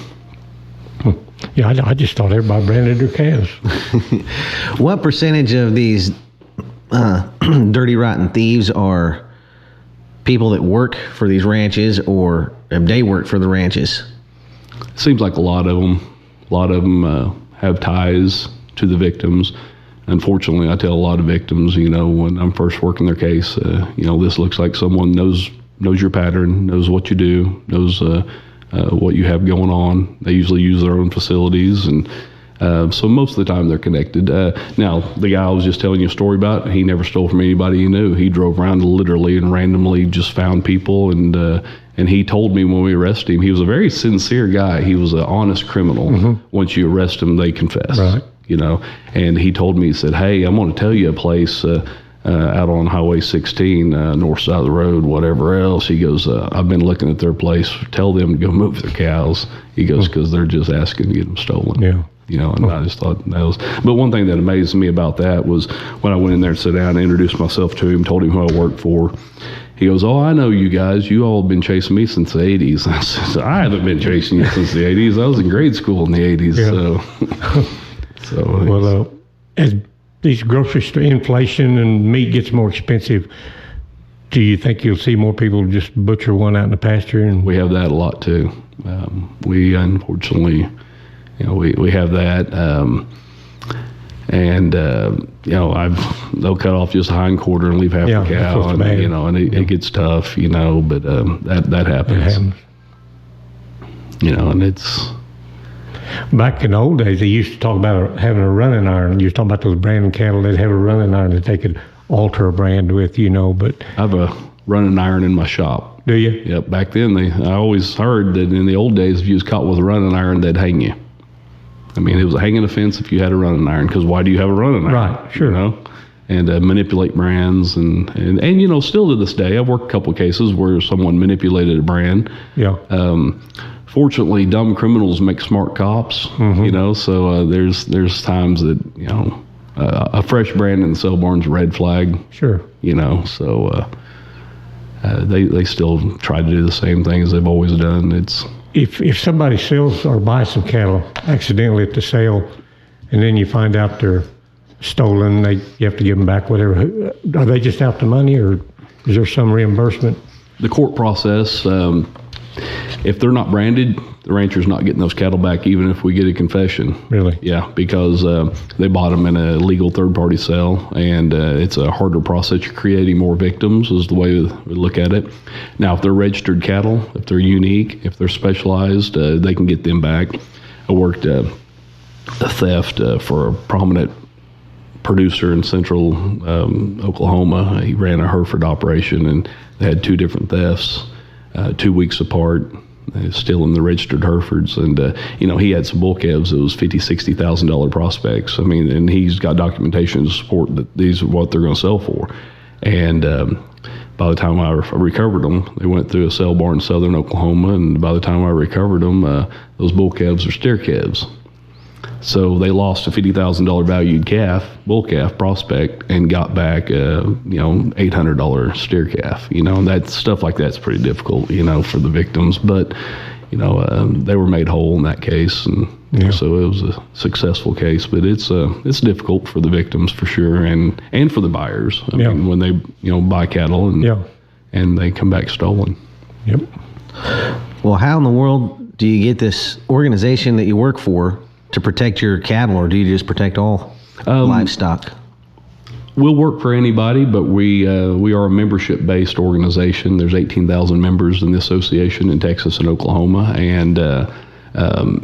Yeah, I just thought everybody branded their calves. What percentage of these dirty, rotten thieves are people that work for these ranches, or have they worked for the ranches? Seems like a lot of them. A lot of them have ties to the victims. Unfortunately, I tell a lot of victims, when I'm first working their case, this looks like someone knows your pattern, knows what you do, knows what you have going on. They usually use their own facilities, and so most of the time they're connected. Now, the guy I was just telling you a story about, he never stole from anybody he knew. He drove around literally and randomly just found people, and he told me when we arrested him, he was a very sincere guy. He was an honest criminal. Once you arrest him, they confess. Right. And he told me, he said, hey, I'm going to tell you a place out on Highway 16, north side of the road, whatever else. He goes, I've been looking at their place. Tell them to go move their cows. He goes, because they're just asking to get them stolen. Yeah. And I just thought that was, but one thing that amazed me about that was when I went in there and sat down and introduced myself to him, told him who I worked for. He goes, oh, I know you guys. You all have been chasing me since the 80s. I said, I haven't been chasing you since the 80s. I was in grade school in the 80s. Yeah. So well, as these grocery store inflation and meat gets more expensive, do you think you'll see more people just butcher one out in the pasture? And we have that a lot too. We unfortunately, we have that. They'll cut off just a hind quarter and leave half the cow, and it gets tough, but that happens. It happens. And it's. Back in the old days, they used to talk about having a running iron. You were talking about those branding cattle. They'd have a running iron that they could alter a brand with, but I have a running iron in my shop. Do you? Yep. Back then, I always heard that in the old days, if you was caught with a running iron, they'd hang you. I mean, it was a hanging offense if you had a running iron, because why do you have a running iron? Right, sure. And manipulate brands. And still to this day, I've worked a couple of cases where someone manipulated a brand. Yeah. Fortunately, dumb criminals make smart cops, so there's times that, a fresh brand in the sale barn's a red flag. Sure. So they still try to do the same thing as they've always done. It's If somebody sells or buys some cattle accidentally at the sale, and then you find out they're stolen, you have to give them back whatever. Are they just out the money, or is there some reimbursement? The court process, if they're not branded, the rancher's not getting those cattle back, even if we get a confession. Really? Yeah, because they bought them in a legal third-party sale, and it's a harder process. You're creating more victims is the way we look at it. Now, if they're registered cattle, if they're unique, if they're specialized, they can get them back. I worked a theft for a prominent producer in central Oklahoma. He ran a Hereford operation, and they had two different thefts. 2 weeks apart, still in the registered Herefords. And, he had some bull calves that was $50,000, $60,000 prospects. I mean, and he's got documentation to support that these are what they're going to sell for. And by the time I recovered them, they went through a sale barn in southern Oklahoma. And by the time I recovered them, those bull calves are steer calves. So they lost a $50,000 valued bull calf prospect, and got back, $800 steer calf. And that stuff like that's pretty difficult, for the victims. But, they were made whole in that case, and so it was a successful case. But it's difficult for the victims for sure, and for the buyers. I mean, when they buy cattle and they come back stolen. Yep. Well, how in the world do you get this organization that you work for to protect your cattle, or do you just protect all livestock? We'll work for anybody, but we are a membership-based organization. There's 18,000 members in the association in Texas and Oklahoma, and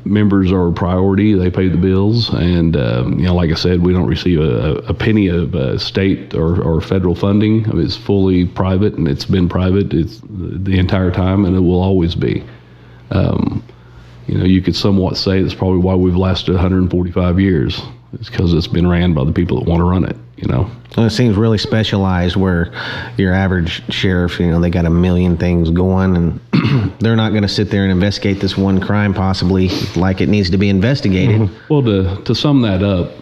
members are a priority. They pay the bills, and like I said, we don't receive a penny of state or federal funding. I mean, it's fully private, and it's been private the entire time, and it will always be. You could somewhat say that's probably why we've lasted 145 years. It's because it's been ran by the people that want to run it. Well, it seems really specialized, where your average sheriff, they got a million things going, and they're not going to sit there and investigate this one crime possibly like it needs to be investigated. Mm-hmm. Well, to sum that up,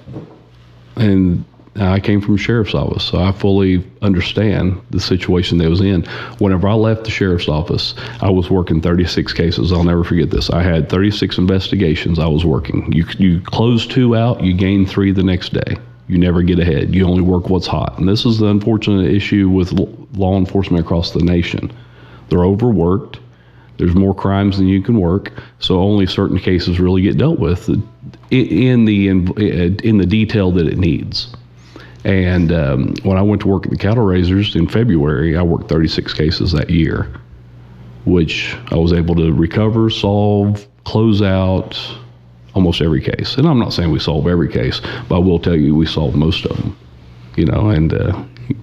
and I came from the sheriff's office, so I fully understand the situation they was in. Whenever I left the sheriff's office, I was working 36 cases. I'll never forget this. I had 36 investigations I was working. You close 2 out, you gain 3 the next day. You never get ahead. You only work what's hot. And this is the unfortunate issue with law enforcement across the nation. They're overworked. There's more crimes than you can work, so only certain cases really get dealt with in the detail that it needs. And when I went to work at the cattle raisers in February, I worked 36 cases that year, which I was able to recover, solve, close out almost every case. And I'm not saying we solve every case, but I will tell you we solve most of them, and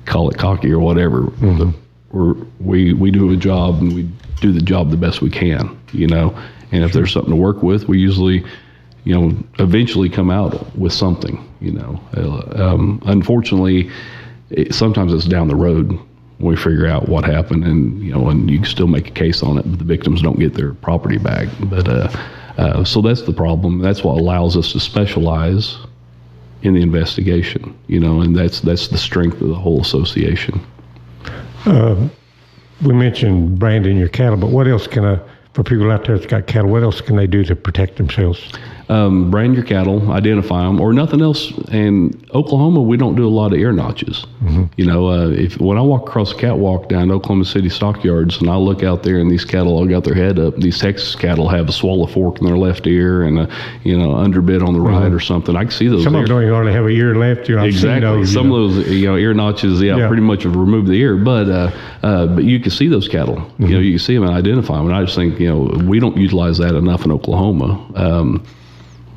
call it cocky or whatever. Mm-hmm. We do a job, and we do the job the best we can, and if there's something to work with, we usually eventually come out with something. Unfortunately, sometimes it's down the road when we figure out what happened, and and you can still make a case on it, but the victims don't get their property back. But so that's the problem. That's what allows us to specialize in the investigation, and that's the strength of the whole association. We mentioned branding your cattle, but what else for people out there that's got cattle, what else can they do to protect themselves? Brand your cattle, identify them, or nothing else. In Oklahoma, we don't do a lot of ear notches. Mm-hmm. When I walk across the catwalk down Oklahoma City stockyards, and I look out there, and these cattle all got their head up. These Texas cattle have a swallow fork in their left ear and a underbit on the right, mm-hmm. or something. I can see those. Some of them don't even hardly have an ear left. Exactly. Some of those ear notches, pretty much have removed the ear, but you can see those cattle. Mm-hmm. You can see them and identify them. And I just think we don't utilize that enough in Oklahoma.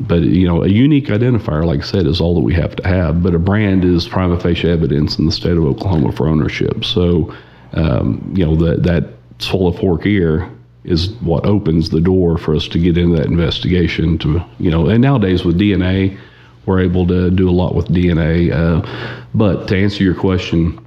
But, a unique identifier, like I said, is all that we have to have. But a brand is prima facie evidence in the state of Oklahoma for ownership. So, that swallow fork ear is what opens the door for us to get into that investigation. And nowadays with DNA, we're able to do a lot with DNA. But to answer your question,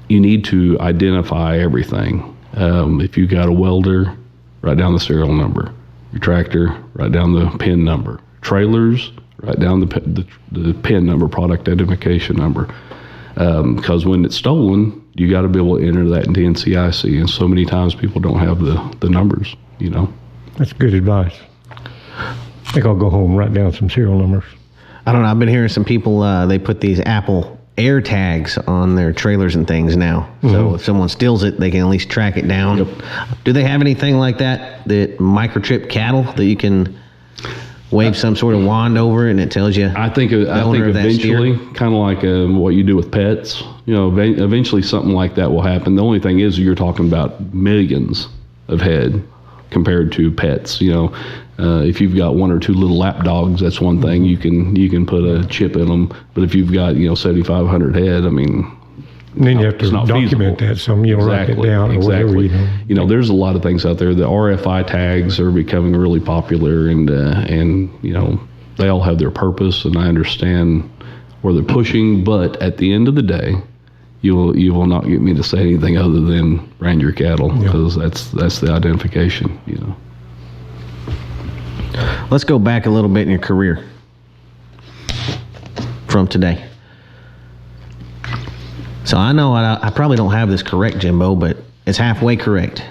you need to identify everything. If you got a welder, write down the serial number. Your tractor, write down the PIN number. Trailers, write down the PIN number, product identification number. Because when it's stolen, you got to be able to enter that into NCIC, and so many times people don't have the numbers. That's good advice. I think I'll go home and write down some serial numbers. I don't know. I've been hearing some people, they put these Apple air tags on their trailers and things now. Mm-hmm. So if someone steals it, they can at least track it down. Yep. Do they have anything like that microchip cattle that you can wave some sort of wand over and it tells you? I think eventually, kind of like what you do with pets, eventually something like that will happen. The only thing is you're talking about millions of head compared to pets. If you've got 1 or 2 little lap dogs, that's one thing. You can put a chip in them. But if you've got 7,500 head, and then you have to document that, so write it down or whatever. There's a lot of things out there. The RFI tags are becoming really popular, and they all have their purpose, and I understand where they're pushing. But at the end of the day, you will not get me to say anything other than brand your cattle, because that's the identification. Let's go back a little bit in your career from today. So I know I probably don't have this correct, Jimbo, but it's halfway correct.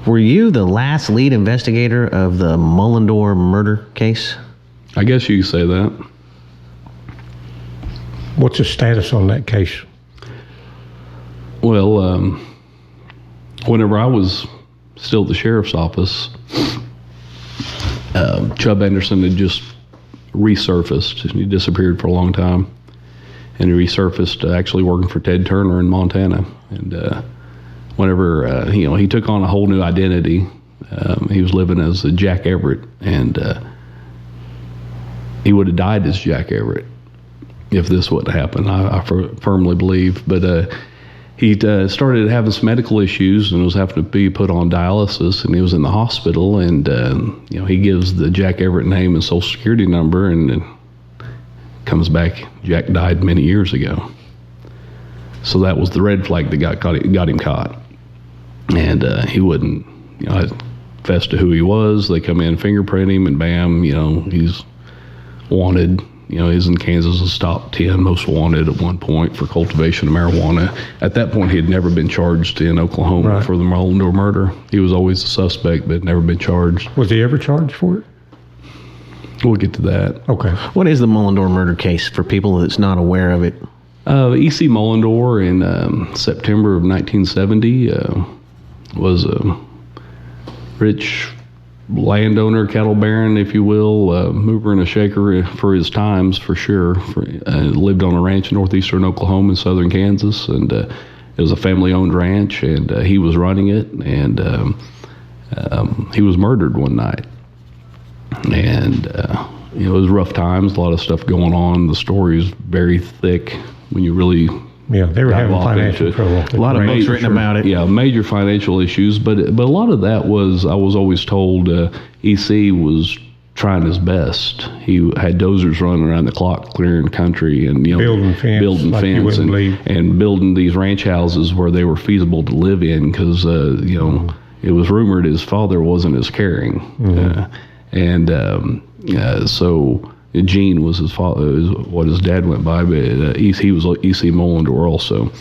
Were you the last lead investigator of the Mullendore murder case? I guess you could say that. What's the status on that case? Well, whenever I was still at the sheriff's office, Chubb Anderson had just resurfaced. He disappeared for a long time, and he resurfaced actually working for Ted Turner in Montana. And whenever he took on a whole new identity. He was living as Jack Everett, and he would have died as Jack Everett if this wouldn't happen. I firmly believe. But he started having some medical issues and was having to be put on dialysis, and he was in the hospital. And he gives the Jack Everett name and social security number, and comes back. Jack died many years ago. So that was the red flag that got him caught, and he wouldn't. Confess to who he was. They come in, fingerprint him, and bam, he's wanted. He's in Kansas' top 10 most wanted at one point for cultivation of marijuana. At that point, he had never been charged in Oklahoma for the Mullendore murder. He was always a suspect, but had never been charged. Was he ever charged for it? We'll get to that. Okay. What is the Mullendore murder case for people that's not aware of it? E.C. Mullendore in September of 1970 was a rich landowner, cattle baron, if you will, mover and a shaker for his times, for sure. Lived on a ranch in northeastern Oklahoma and southern Kansas, and it was a family-owned ranch, and he was running it, and he was murdered one night. And it was rough times, a lot of stuff going on. The story is very thick when you really... Yeah, they were having financial trouble. A lot of books written about it. Yeah, major financial issues. But a lot of that was, I was always told, EC was trying his best. He had dozers running around the clock, clearing country, and building fence, and building these ranch houses where they were feasible to live in, because it was rumored his father wasn't as caring, so. Gene was his father, what his dad went by, but he was E.C. Mullendore also.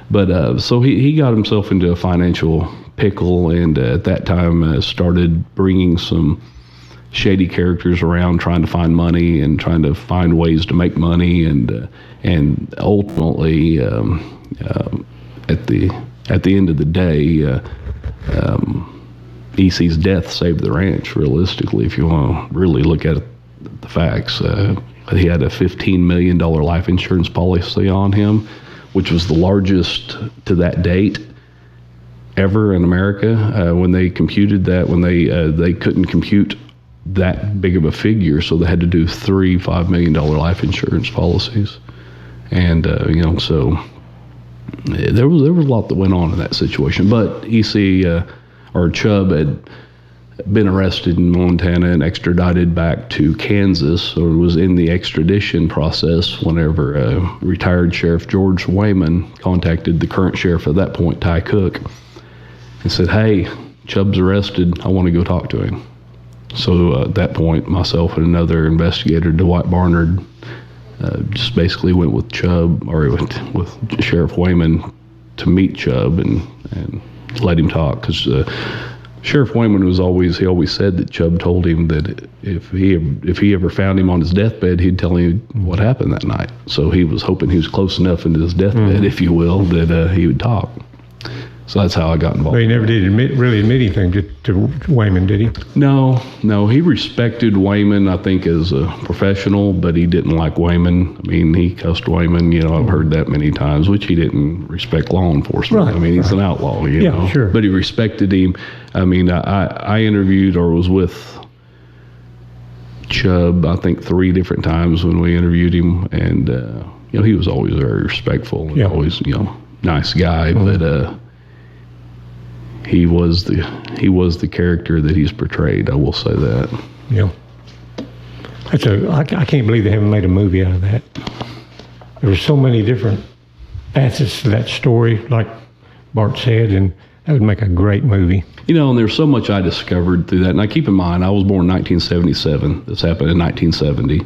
But so he got himself into a financial pickle, and at that time started bringing some shady characters around, trying to find money and trying to find ways to make money, and ultimately at the end of the day, E.C.'s death saved the ranch. Realistically, if you want to really look at it. The facts. He had a $15 million life insurance policy on him, which was the largest to that date ever in America. When they computed that, when they couldn't compute that big of a figure, so they had to do 3 $5 million life insurance policies, and so there was a lot that went on in that situation. But EC or Chubb had been arrested in Montana and extradited back to Kansas, or was in the extradition process whenever retired Sheriff George Wayman contacted the current sheriff at that point, Ty Cook, and said, "Hey, Chubb's arrested. I want to go talk to him." So at that point, myself and another investigator, Dwight Barnard, just basically went with Chubb, or with Sheriff Wayman, to meet Chubb and let him talk, because Sheriff Wayman he always said that Chubb told him that if he ever found him on his deathbed, he'd tell him what happened that night. So he was hoping he was close enough into his deathbed, if you will, that he would talk. So that's how I got involved. But he never did really admit anything to Wayman, did he? No. He respected Wayman, I think, as a professional, but he didn't like Wayman. I mean, he cussed Wayman. I've heard that many times, which he didn't respect law enforcement. Right, I mean, he's an outlaw, you know. Sure. But he respected him. I mean, I interviewed or was with Chubb, I think, 3 different times when we interviewed him, and he was always very respectful and always, nice guy, but he was the character that he's portrayed. I will say that. Yeah. I can't believe they haven't made a movie out of that. There were so many different facets to that story, like Bart said, and that would make a great movie. And there's so much I discovered through that. Now, keep in mind, I was born in 1977. This happened in 1970.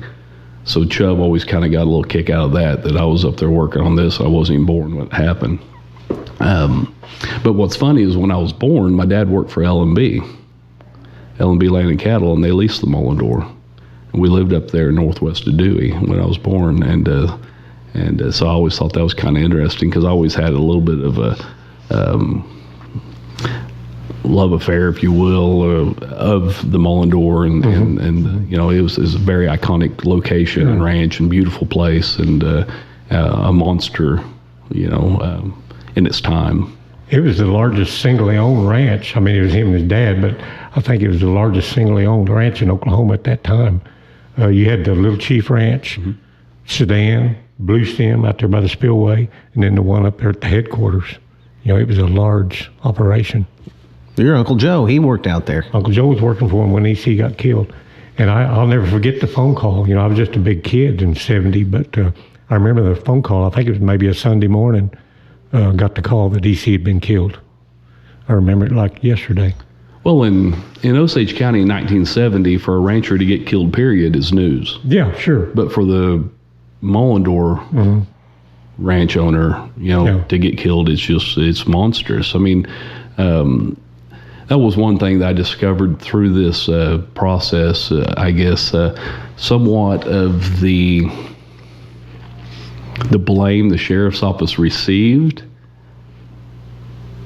So Chubb always kind of got a little kick out of that I was up there working on this. I wasn't even born when it happened. But what's funny is when I was born, my dad worked for L&B Land and Cattle, and they leased the Mullendore. And we lived up there northwest of Dewey when I was born. And so I always thought that was kind of interesting, because I always had a little bit of love affair, if you will, of the Mullendore, and you know, it was a very iconic location and ranch and beautiful place, and a monster, you know, in its time. It was the largest singly owned ranch. I mean, it was him and his dad, but I think it was the largest singly owned ranch in Oklahoma at that time. You had the Little Chief Ranch, Sedan, Blue Stem out there by the spillway, and then the one up there at the headquarters. You know, it was a large operation. Your Uncle Joe, he worked out there. Uncle Joe was working for him when EC got killed. And I'll never forget the phone call. You know, I was just a big kid in 70, but I remember the phone call. I think it was maybe a Sunday morning. Got the call that EC had been killed. I remember it like yesterday. Well, in Osage County in 1970, for a rancher to get killed, period, is news. Yeah, sure. But for the Mullendore ranch owner, you know, to get killed, it's monstrous. I mean, that was one thing that I discovered through this process, I guess, somewhat of the blame the sheriff's office received.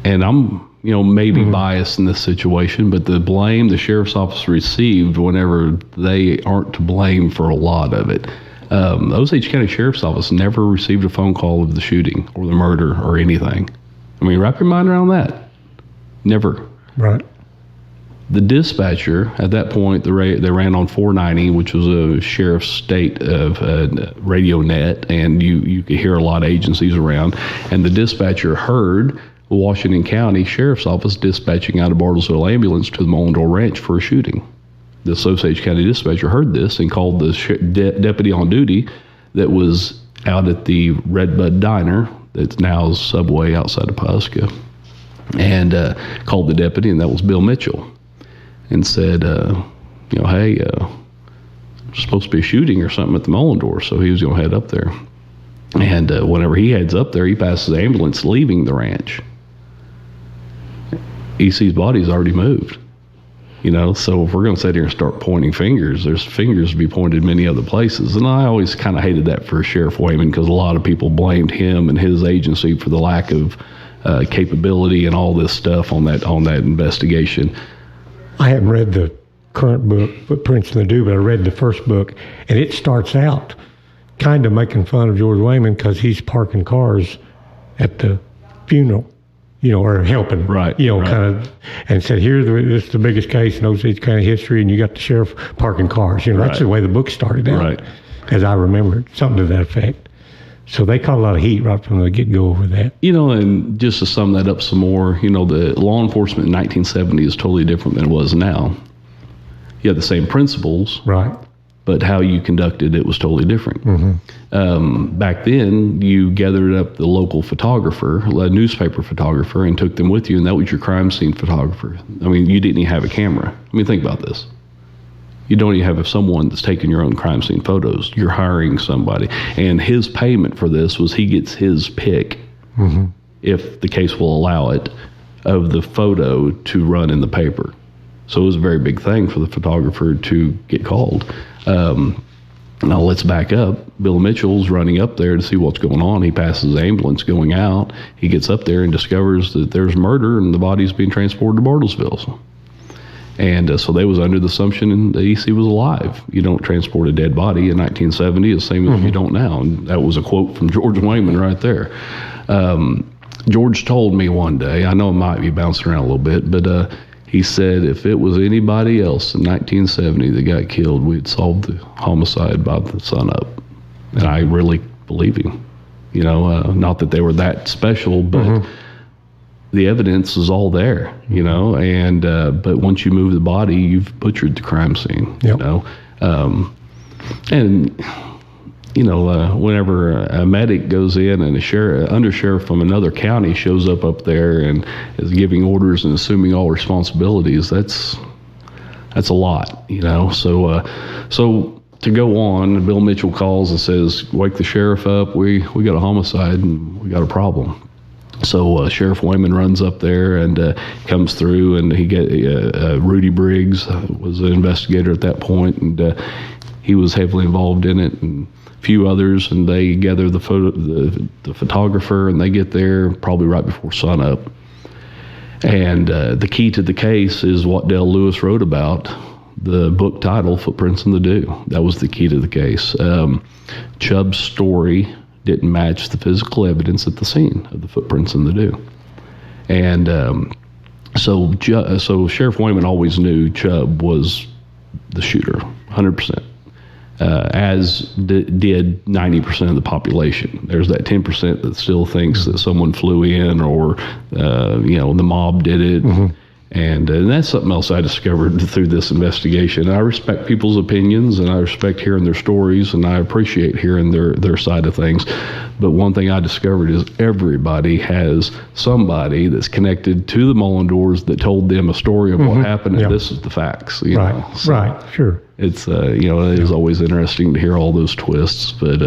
And I'm, you know, maybe biased in this situation, but the blame the sheriff's office received whenever they aren't to blame for a lot of it. The Osage County Sheriff's Office never received a phone call of the shooting or the murder or anything. I mean, wrap your mind around that. Never. Right. The dispatcher, at that point, they ran on 490, which was a sheriff's state of radio net, and you could hear a lot of agencies around. And the dispatcher heard Washington County Sheriff's Office dispatching out a Bartlesville ambulance to the Mullendore Ranch for a shooting. The Osage County dispatcher heard this and called the deputy on duty that was out at the Redbud Diner, that's now Subway outside of Pawhuska, and called the deputy, and that was Bill Mitchell, and said, you know, hey, there's supposed to be a shooting or something at the Mullendore, so he was going to head up there. And whenever he heads up there, he passes the ambulance leaving the ranch. EC's body's already moved. You know, so if we're going to sit here and start pointing fingers, there's fingers to be pointed many other places. And I always kind of hated that for Sheriff Wayman, because a lot of people blamed him and his agency for the lack of capability and all this stuff on that investigation. I haven't read the current book, Footprints in the Dew, but I read the first book, and it starts out kind of making fun of George Wayman because he's parking cars at the funeral, you know, or helping, right? You know, kind of, and said, this is the biggest case in Osage County history, and you got the sheriff parking cars. You know, that's the way the book started out, right? As I remember it, something to that effect. So they caught a lot of heat right from the get-go over that. You know, and just to sum that up some more, you know, the law enforcement in 1970 is totally different than it was now. You had the same principles, right? But how you conducted it was totally different. Back then, you gathered up the local photographer, a newspaper photographer, and took them with you, and that was your crime scene photographer. I mean, you didn't even have a camera. I mean, think about this. You don't even have someone that's taking your own crime scene photos. You're hiring somebody. And his payment for this was he gets his pick, if the case will allow it, of the photo to run in the paper. So it was a very big thing for the photographer to get called. Now let's back up. Bill Mitchell's running up there to see what's going on. He passes the ambulance going out. He gets up there and discovers that there's murder and the body's being transported to Bartlesville. And so they was under the assumption the EC was alive. You don't transport a dead body in 1970, the same as you don't now. And that was a quote from George Wayman right there. George told me one day, I know it might be bouncing around a little bit, but he said if it was anybody else in 1970 that got killed, we'd solved the homicide by the sun up. And I really believe him. You know, not that they were that special, but the evidence is all there, you know, and but once you move the body, you've butchered the crime scene, you know. And, you know, whenever a medic goes in and a undersheriff from another county shows up there and is giving orders and assuming all responsibilities, that's a lot, you know. So to go on, Bill Mitchell calls and says, wake the sheriff up, we got a homicide and we got a problem. So Sheriff Wayman runs up there and comes through, and he get Rudy Briggs was an investigator at that point, and he was heavily involved in it, and a few others, and they gather the photographer, and they get there probably right before sunup. And the key to the case is what Dale Lewis wrote about, the book title, Footprints in the Dew. That was the key to the case. Chubb's story didn't match the physical evidence at the scene of the footprints in the dew. And so Sheriff Wayman always knew Chubb was the shooter, 100%, as did 90% of the population. There's that 10% that still thinks that someone flew in or, the mob did it. Mm-hmm. And that's something else I discovered through this investigation. I respect people's opinions, and I respect hearing their stories, and I appreciate hearing their side of things. But one thing I discovered is everybody has somebody that's connected to the Mullendores that told them a story of what happened, and this is the facts. Right, so right, sure. It's, it is always interesting to hear all those twists. But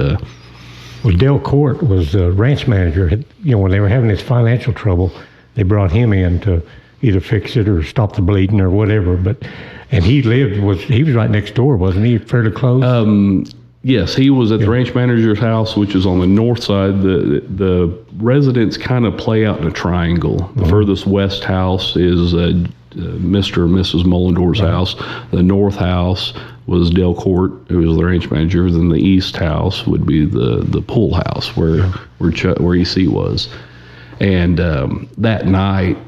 well, Dale Court was the ranch manager. When they were having this financial trouble, they brought him in to either fix it or stop the bleeding or whatever. And he was right next door, wasn't he? Fairly close. Yes, he was at the ranch manager's house, which is on the north side. The residents kind of play out in a triangle. The furthest west house is Mr. and Mrs. Mullendore's house. The north house was Dale Court, who was the ranch manager. Then the east house would be the pool house where EC was. And that night,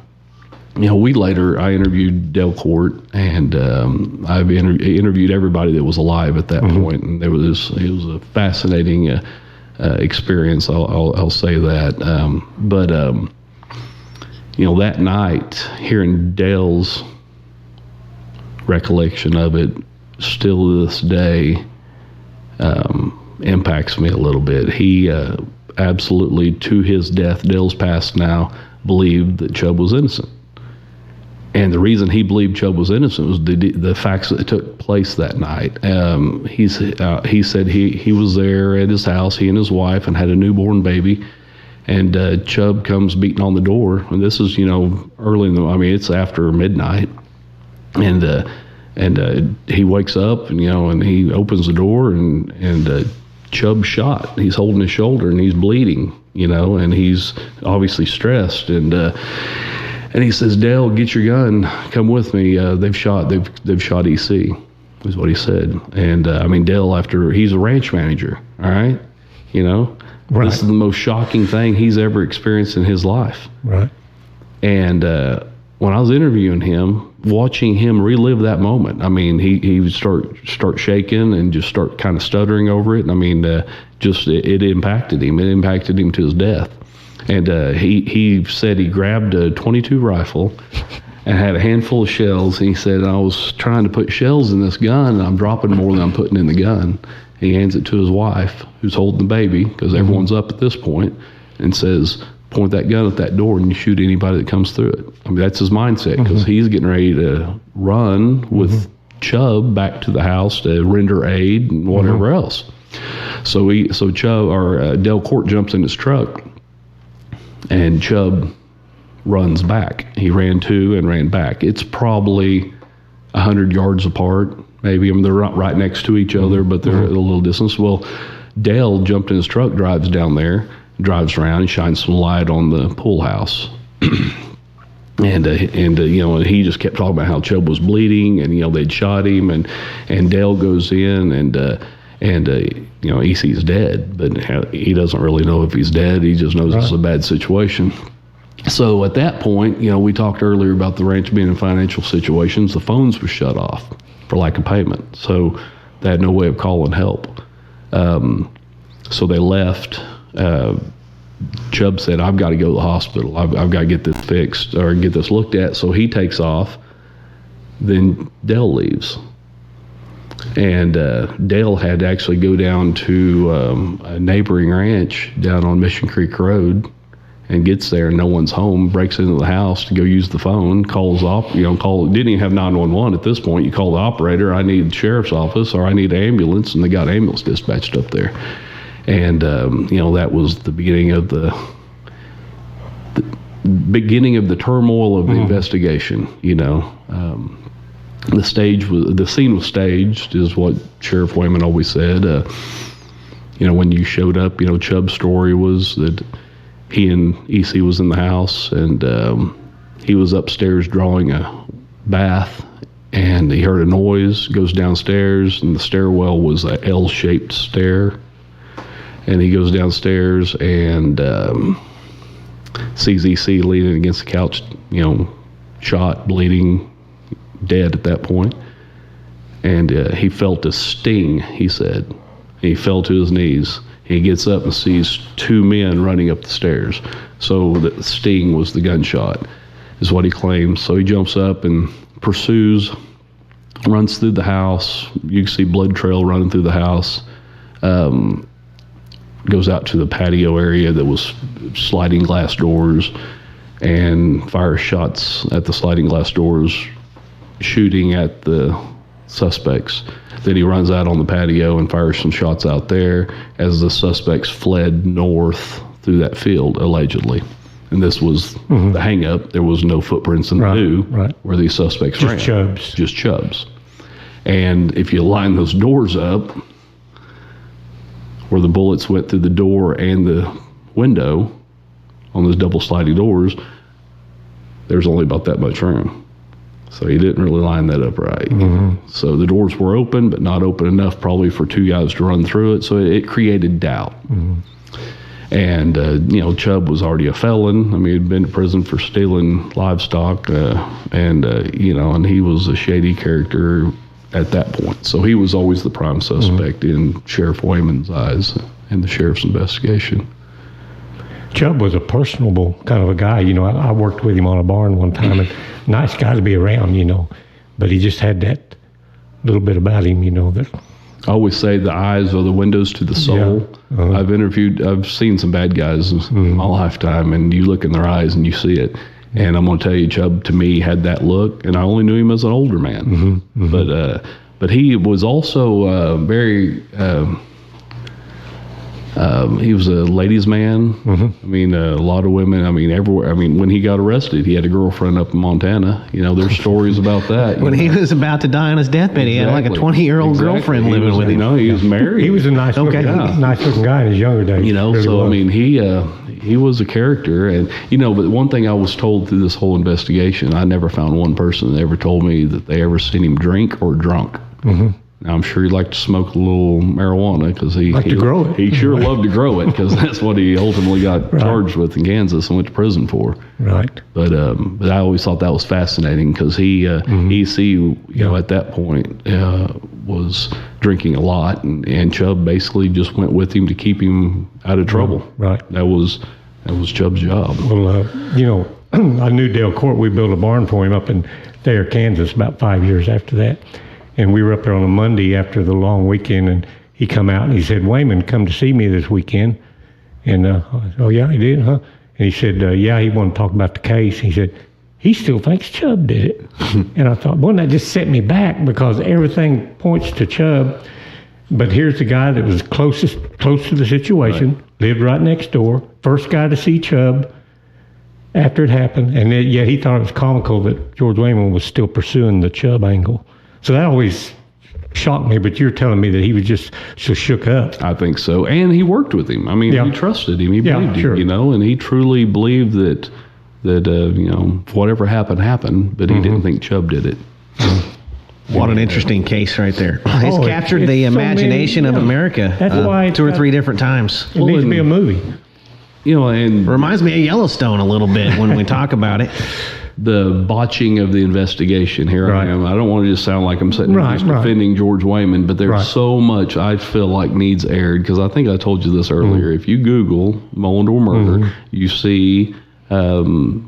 I interviewed Dale Court, and I've interviewed everybody that was alive at that point, and it was a fascinating experience. I'll say that. But that night, hearing Dale's recollection of it, still to this day, impacts me a little bit. He absolutely, to his death, Dale's passed now, believed that Chubb was innocent. And the reason he believed Chubb was innocent was the facts that took place that night. He said he was there at his house, he and his wife, and had a newborn baby. And Chubb comes beating on the door, and this is early it's after midnight, and he wakes up and he opens the door and Chubb's shot. He's holding his shoulder and he's bleeding, and he's obviously stressed and he says, "Dale, get your gun. Come with me. They've shot EC," is what he said. And Dale, he's a ranch manager. All right, right. This is the most shocking thing he's ever experienced in his life. Right. And when I was interviewing him, watching him relive that moment, he would start shaking and just start kind of stuttering over it. It impacted him. It impacted him to his death. And he said he grabbed a .22 rifle and had a handful of shells. And he said, "I was trying to put shells in this gun, and I'm dropping more than I'm putting in the gun." He hands it to his wife, who's holding the baby, because everyone's up at this point, and says, "Point that gun at that door and you shoot anybody that comes through it." That's his mindset, because he's getting ready to run with Chubb back to the house to render aid and whatever else. So Dale Court jumps in his truck, and Chubb runs back. He ran to and ran back. It's probably 100 yards apart, maybe. They're not right next to each other, but they're at a little distance. Well, Dale jumped in his truck, drives down there, drives around, and shines some light on the pool house. And he just kept talking about how Chubb was bleeding, and they'd shot him, and Dale goes in and EC's dead, but he doesn't really know if he's dead. He just knows it's a bad situation. So at that point, we talked earlier about the ranch being in financial situations. The phones were shut off for lack of payment, so they had no way of calling help. So they left. Chubb said, "I've got to go to the hospital. I've got to get this fixed or get this looked at." So he takes off. Then Dale leaves. And Dale had to actually go down to a neighboring ranch down on Mission Creek Road, and gets there and no one's home, breaks into the house to go use the phone, didn't even have 911 at this point. You call the operator, "I need the sheriff's office," or "I need an ambulance," and they got ambulance dispatched up there. And that was the beginning of the turmoil of the investigation. The scene was staged, is what Sheriff Wayman always said. When you showed up, Chubb's story was that he and EC was in the house, and he was upstairs drawing a bath, and he heard a noise, goes downstairs, and the stairwell was a L-shaped stair. And he goes downstairs and sees EC leaning against the couch, shot, bleeding, dead at that point. And he felt a sting, he said. He fell to his knees. He gets up and sees two men running up the stairs. So the sting was the gunshot, is what he claims. So he jumps up and pursues, runs through the house. You can see blood trail running through the house. Goes out to the patio area that was sliding glass doors and fires shots at the sliding glass doors, shooting at the suspects. Then he runs out on the patio and fires some shots out there as the suspects fled north through that field, allegedly. And this was the hang-up. There was no footprints in the dew where these suspects ran. Just Chubbs. And if you line those doors up, where the bullets went through the door and the window on those double sliding doors, there's only about that much room. So he didn't really line that up right. So the doors were open, but not open enough probably for two guys to run through it. So it created doubt. And, Chubb was already a felon. I mean, he'd been to prison for stealing livestock, and he was a shady character at that point. So he was always the prime suspect in Sheriff Wayman's eyes in the sheriff's investigation. Chubb was a personable kind of a guy. I worked with him on a barn one time, and nice guy to be around, but he just had that little bit about him, that... I always say the eyes are the windows to the soul. I've seen some bad guys my lifetime, and you look in their eyes and you see it. And I'm going to tell you, Chubb, to me, had that look, and I only knew him as an older man. But he was also very... he was a ladies' man. I mean, a lot of women. I mean, everywhere. I mean, when he got arrested, he had a girlfriend up in Montana. There's stories about that. He was about to die on his deathbed, he had like a 20-year-old girlfriend living with him. He was married. He was a nice looking guy in his younger days. I mean, he was a character, and But one thing I was told through this whole investigation, I never found one person that ever told me that they ever seen him drink or drunk. Now, I'm sure he liked to smoke a little marijuana because he liked to grow it. He sure loved to grow it because that's what he ultimately got charged with in Kansas and went to prison for. Right. But I always thought that was fascinating because he EC at that point was drinking a lot, and Chubb basically just went with him to keep him out of trouble. Right. That was Chubb's job. Well, I knew Dale Court. We built a barn for him up in Thayer, Kansas, about 5 years after that. And we were up there on a Monday after the long weekend, and he come out and he said, "Wayman, come to see me this weekend." And I said, "Oh, yeah, he did, huh?" And he said, "Yeah, he wanted to talk about the case." He said, "He still thinks Chubb did it." And I thought, boy, that just set me back because everything points to Chubb. But here's the guy that was close to the situation, lived right next door, first guy to see Chubb after it happened, and yet he thought it was comical that George Wayman was still pursuing the Chubb angle. So that always shocked me, but you're telling me that he was just so shook up. I think so. And he worked with him. I mean, he trusted him. He believed him, and he truly believed that whatever happened, but he didn't think Chubb did it. What an interesting case right there. It's captured the imagination of America two or three different times. It needs to be a movie. And reminds me of Yellowstone a little bit when we talk about it. The botching of the investigation. Here I am. I don't want to just sound like I'm sitting here just defending George Wayman, but there's so much I feel like needs aired because I think I told you this earlier. If you Google Mullendore murder, you see the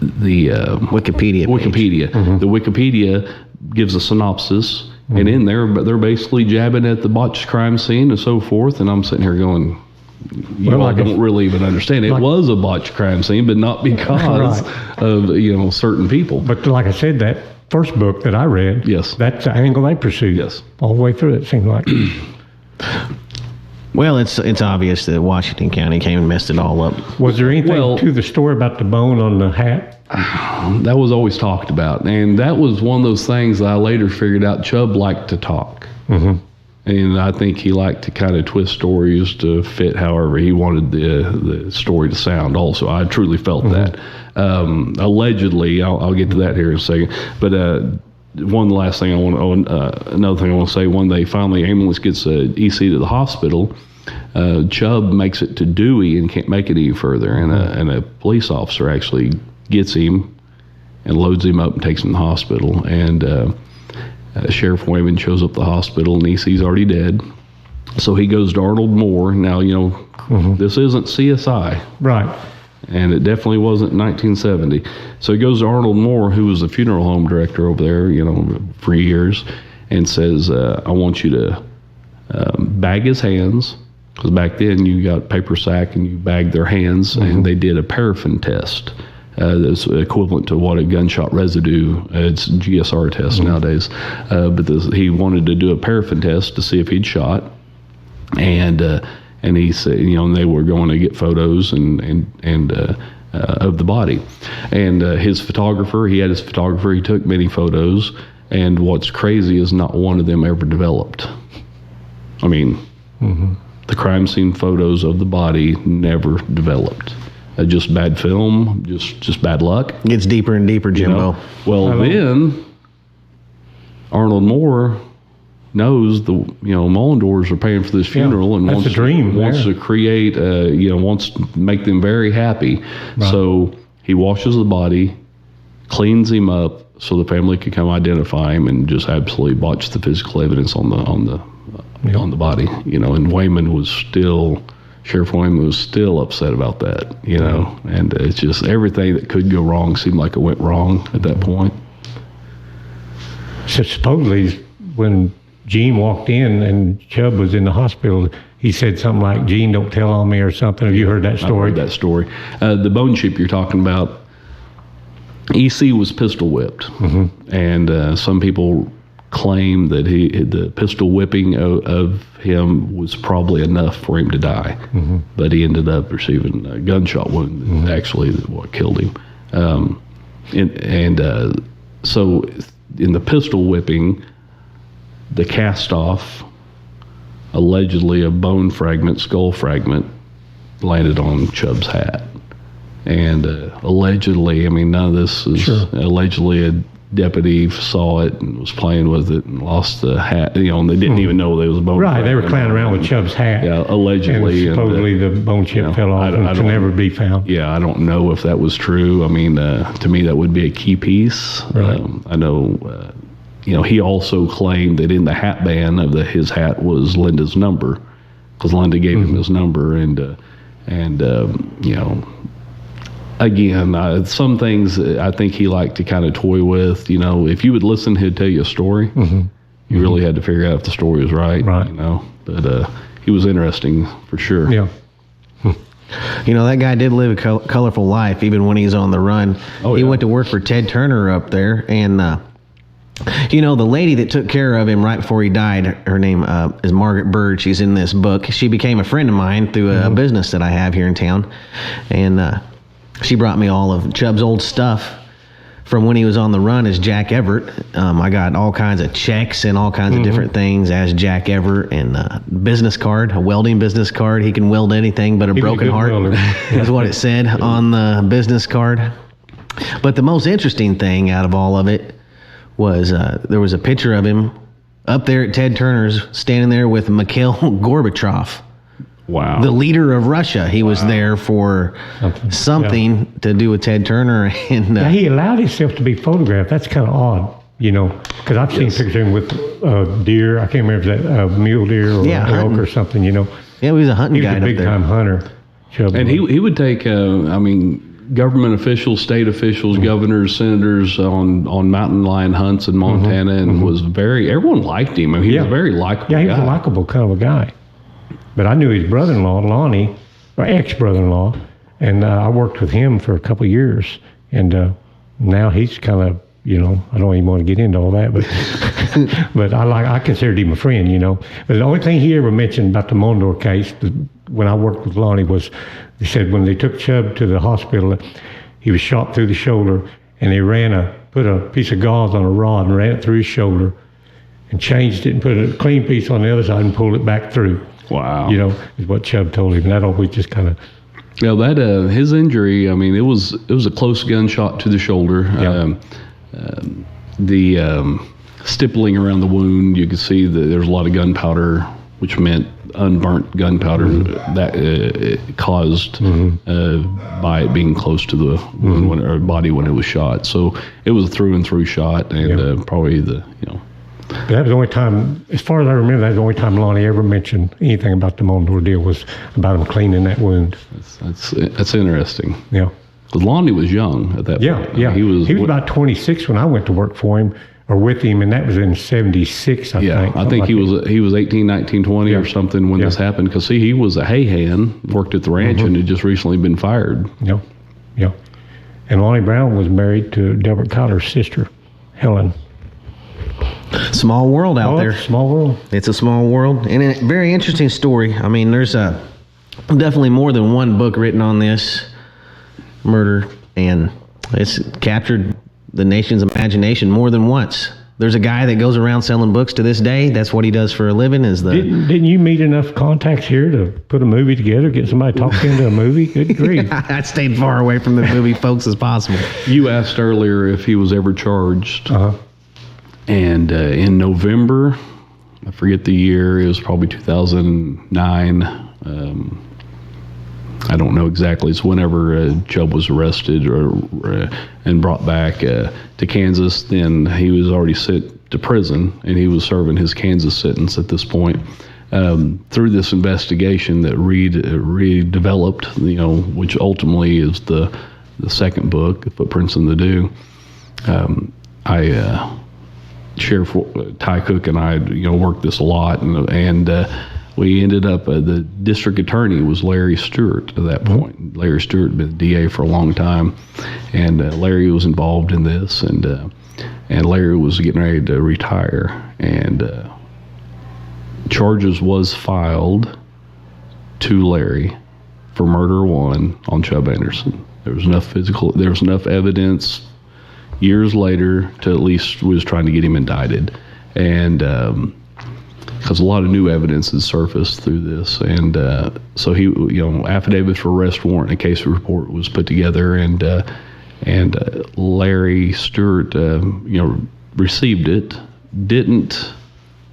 Wikipedia. The Wikipedia gives a synopsis, and in there, they're basically jabbing at the botched crime scene and so forth. And I'm sitting here going, I don't really even understand. It was a botched crime scene, but not because of certain people. But like I said, that first book that I read, that's the angle they pursued. All the way through it seemed like. Well, it's obvious that Washington County came and messed it all up. Was there anything to the story about the bone on the hat? That was always talked about, and that was one of those things that I later figured out Chubb liked to talk. And I think he liked to kind of twist stories to fit however he wanted the story to sound also. I truly felt that. Allegedly, I'll get to that here in a second. But another thing I want to say, when they finally, ambulance gets EC to the hospital, Chubb makes it to Dewey and can't make it any further. And a police officer actually gets him and loads him up and takes him to the hospital. And Sheriff Wayman shows up at the hospital, and EC's already dead. So he goes to Arnold Moore. Now, this isn't CSI. Right. And it definitely wasn't in 1970. So he goes to Arnold Moore, who was the funeral home director over there, for years, and says, I want you to bag his hands. Because back then you got paper sack and you bagged their hands, and they did a paraffin test. That's equivalent to what a gunshot residue, it's GSR test nowadays. But he wanted to do a paraffin test to see if he'd shot. And he said, and they were going to get photos and of the body. And his photographer, he took many photos. And what's crazy is not one of them ever developed. I mean, the crime scene photos of the body never developed. Just bad film, just bad luck. Gets deeper and deeper, Jimbo. Well, then Arnold Moore knows Mullendores are paying for this funeral and wants to create, wants to make them very happy. Right. So he washes the body, cleans him up so the family could come identify him, and just absolutely botch the physical evidence on the body. And Sheriff Wayman was still upset about that, and it's just everything that could go wrong seemed like it went wrong at that point. So supposedly when Gene walked in and Chubb was in the hospital, he said something like, "Gene, don't tell on me," or something. Have you heard that story? I've heard that story. The bone chip you're talking about, EC was pistol whipped, and some people claim that the pistol whipping of him was probably enough for him to die, but he ended up receiving a gunshot wound. Actually, what killed him. So in the pistol whipping, the cast off, allegedly a bone fragment, skull fragment, landed on Chubb's hat. And allegedly, none of this is allegedly a deputy saw it and was playing with it and lost the hat, and they didn't even know there was a bone. Right, they were clowning around with Chubb's hat. Yeah, allegedly. And supposedly the bone chip fell off and can never be found. Yeah, I don't know if that was true. To me, that would be a key piece. Right. I know, he also claimed that in the hat band of his hat was Linda's number, because Linda gave him his number, and again, some things I think he liked to kind of toy with. If you would listen, he'd tell you a story. You really had to figure out if the story was right. But he was interesting for sure. Yeah. That guy did live a colorful life, even when he's on the run. He went to work for Ted Turner up there, and the lady that took care of him right before he died, her name is Margaret Bird. She's in this book. She became a friend of mine through a business that I have here in town, and she brought me all of Chubb's old stuff from when he was on the run as Jack Everett. I got all kinds of checks and all kinds of different things as Jack Everett, and a business card, a welding business card. He can weld anything but a broken heart, is what it said on the business card. But the most interesting thing out of all of it was there was a picture of him up there at Ted Turner's standing there with Mikhail Gorbachev. Wow. The leader of Russia. He was there for something to do with Ted Turner. And he allowed himself to be photographed. That's kind of odd, because I've seen pictures of him with deer. I can't remember if that mule deer or elk or something, Yeah, he was a hunting guy. He was a big-time hunter. And he would take, government officials, state officials, governors, senators on mountain lion hunts in Montana, and was everyone liked him. He was a very likable guy. Yeah, he was a likable kind of a guy. But I knew his brother-in-law, Lonnie, or ex-brother-in-law, and I worked with him for a couple of years. And now he's kind of, I don't even want to get into all that, but but I considered him a friend, But the only thing he ever mentioned about the Mullendore case, when I worked with Lonnie, was they said when they took Chubb to the hospital, he was shot through the shoulder, and they put a piece of gauze on a rod and ran it through his shoulder. and changed it and put a clean piece on the other side and pulled it back through. Wow. Is what Chubb told him. And that always just kind of. Yeah, that his injury. I mean, it was a close gunshot to the shoulder. Yeah. The stippling around the wound, you could see that there's a lot of gunpowder, which meant unburnt gunpowder that it caused by it being close to the wound or body when it was shot. So it was a through and through shot, and probably That was the only time, as far as I remember, that was the only time Lonnie ever mentioned anything about the Mullendore deal was about him cleaning that wound. That's interesting. Yeah. Because Lonnie was young at that point. Yeah. I mean, he was about 26 when I went to work for him or with him, and that was in 76, I think. Yeah, I think he was 18, 19, 20 or something when this happened. Because, see, he was a hay hand, worked at the ranch, and had just recently been fired. Yeah. And Lonnie Brown was married to Delbert Cotter's sister, Helen. Small world out there. Small world. It's a small world, and a very interesting story. I mean, there's definitely more than one book written on this murder, and it's captured the nation's imagination more than once. There's a guy that goes around selling books to this day. That's what he does for a living. Didn't you meet enough contacts here to put a movie together, get somebody talked into a movie? Good grief. I stayed far away from the movie folks as possible. You asked earlier if he was ever charged. And in November, I forget the year, it was probably 2009. I don't know exactly. It's whenever Chubb was arrested and brought back to Kansas. Then he was already sent to prison, and he was serving his Kansas sentence at this point. Through this investigation that Reed developed, which ultimately is the second book, Footprints in the Dew. Sheriff Ty Cook and I, worked this a lot, and we ended up. The district attorney was Larry Stewart at that point. Larry Stewart had been DA for a long time, and Larry was involved in this, and Larry was getting ready to retire, and charges was filed to Larry for murder one on Chubb Anderson. There was enough evidence years later to at least was trying to get him indicted, and because a lot of new evidence has surfaced through this, and so he, affidavit for arrest warrant and a case report was put together, and Larry Stewart, received it, didn't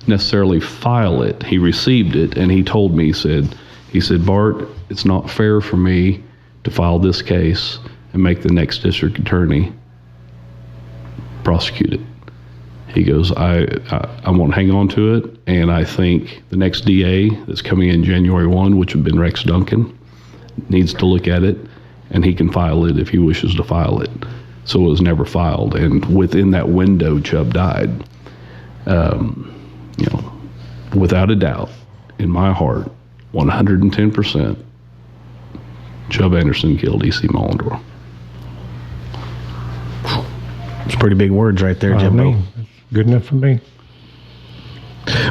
necessarily file it. He received it, and he told me, he said, Bart, it's not fair for me to file this case and make the next district attorney prosecute it. He goes, I won't hang on to it, and I think the next DA that's coming in January 1, which would have been Rex Duncan, needs to look at it, and he can file it if he wishes to file it. So it was never filed, and within that window, Chubb died. Without a doubt, in my heart, 110%, Chubb Anderson killed E.C. Mullendore. It's pretty big words right there, Jimbo. Good enough for me.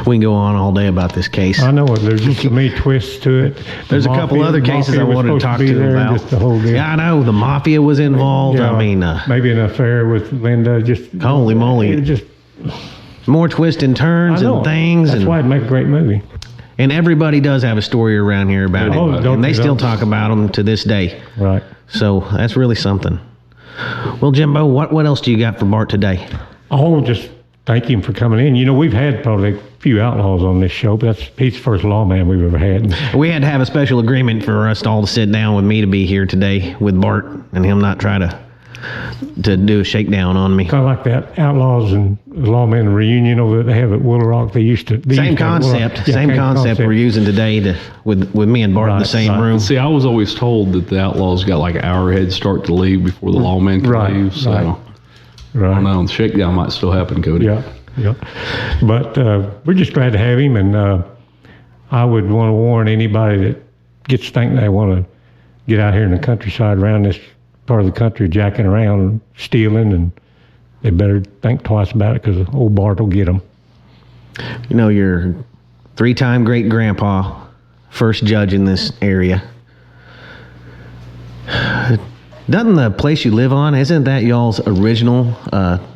We can go on all day about this case. I know it. There's just so many twists to it. There's a couple other cases I wanted to talk to you about. Just the whole deal. Yeah, I know. The mafia was involved. Yeah, I mean, maybe an affair with Linda. Just holy moly. Just more twists and turns and things. That's why it'd make a great movie. And everybody does have a story around here about it. And they still talk about them to this day. Right. So that's really something. Well, Jimbo, what else do you got for Bart today? Oh, just thank him for coming in. We've had probably a few outlaws on this show, but he's the first lawman we've ever had. We had to have a special agreement for us all to sit down with me to be here today with Bart and him not try to do a shakedown on me. Kind of like that Outlaws and Lawmen reunion over that they have at Willow Rock. Same concept we're using today with me and Bart in the same room. See, I was always told that the Outlaws got like an hour head start to leave before the lawmen could leave. So I don't know. The shakedown might still happen, Cody. Yeah. But we're just glad to have him, and I would want to warn anybody that gets thinking they want to get out here in the countryside around this part of the country jacking around and stealing, and they better think twice about it because old Bart will get them. Your 3-time great grandpa, first judge in this area, Doesn't the place you live on, isn't that y'all's original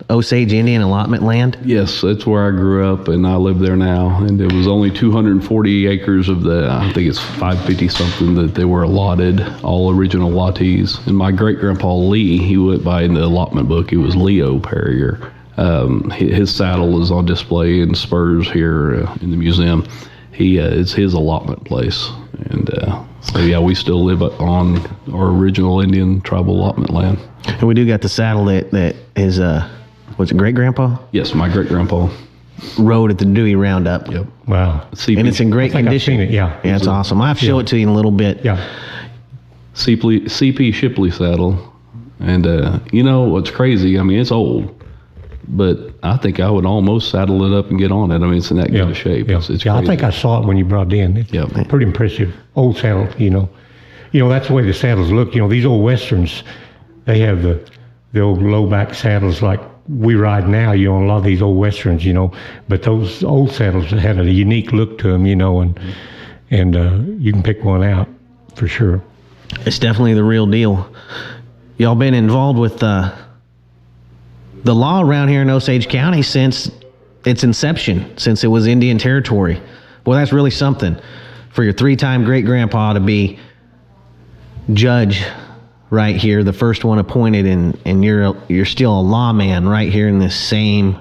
Osage Indian allotment land? Yes, that's where I grew up, and I live there now. And there was only 240 acres of the, I think it's 550 something that they were allotted, all original allottees. And my great-grandpa Lee, he went by in the allotment book, he was Leo Perrier. His saddle is on display in spurs here in the museum. It's his allotment place. And so, yeah, we still live on our original Indian tribal allotment land. And we do got the saddle that is, was it great-grandpa? Yes, my great-grandpa. Rode at the Dewey Roundup. Yep. Wow. And it's in great condition. I've seen it, yeah. Yeah, it's awesome. I'll show it to you in a little bit. Yeah. CP Shipley saddle. And, what's crazy, I mean, it's old. But I think I would almost saddle it up and get on it. I mean, it's in that good of shape. Yeah, It's I think I saw it when you brought it in. It's pretty impressive. Old saddle, that's the way the saddles look. These old Westerns, they have the old low back saddles like we ride now, a lot of these old Westerns, But those old saddles had a unique look to them, and you can pick one out for sure. It's definitely the real deal. Y'all been involved with the law around here in Osage County since its inception, since it was Indian territory. Well, that's really something for your 3-time great-grandpa to be judge right here, the first one appointed, and you're still a lawman right here in this same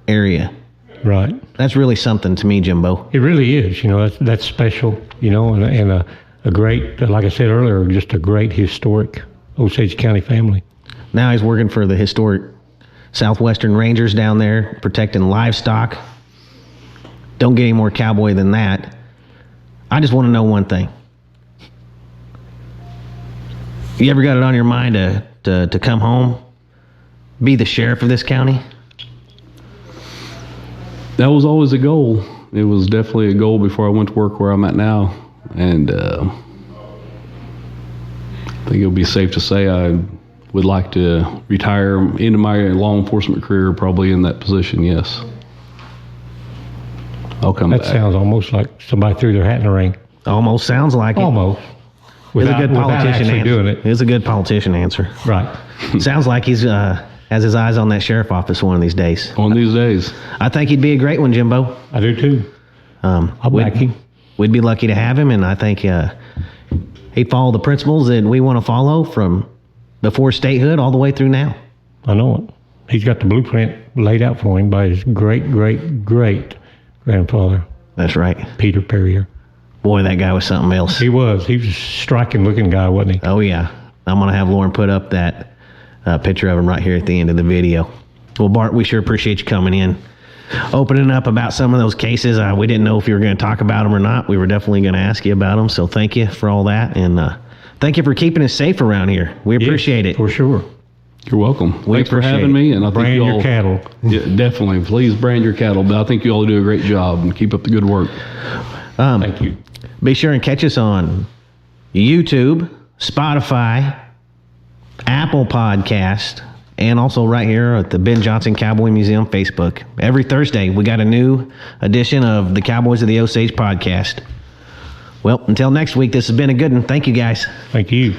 area. Right. That's really something to me, Jimbo. It really is. That's special, and a great, like I said earlier, just a great historic Osage County family. Now he's working for the historic Southwestern Rangers down there, protecting livestock. Don't get any more cowboy than that. I just want to know one thing. You ever got it on your mind to come home, be the sheriff of this county? That was always a goal. It was definitely a goal before I went to work where I'm at now. And I think it'll be safe to say I would like to retire into my law enforcement career, probably in that position, yes. I'll come back. That sounds almost like somebody threw their hat in the ring. Almost sounds like it. Almost. It's a good politician answer. Doing it. It's a good politician answer. Right. Sounds like he's has his eyes on that sheriff office one of these days. One of these days. I think he'd be a great one, Jimbo. I do too. I'll back him. We'd be lucky to have him, and I think he'd follow the principles that we want to follow from before statehood all the way through now. I know it. He's got the blueprint laid out for him by his great-great-great-grandfather. That's right. Peter Perrier. Boy, that guy was something else. He was. He was a striking-looking guy, wasn't he? Oh, yeah. I'm going to have Lauren put up that picture of him right here at the end of the video. Well, Bart, we sure appreciate you coming in, opening up about some of those cases. We didn't know if you were going to talk about them or not. We were definitely going to ask you about them, so thank you for all that, and thank you for keeping us safe around here. We appreciate it. For sure. You're welcome. Thanks for having me. And I think brand your cattle. Yeah, definitely. Please brand your cattle. But I think you all do a great job, and keep up the good work. Thank you. Be sure and catch us on YouTube, Spotify, Apple Podcast, and also right here at the Ben Johnson Cowboy Museum Facebook. Every Thursday, we got a new edition of the Cowboys of the Osage podcast. Well, until next week, this has been a good one. Thank you, guys. Thank you.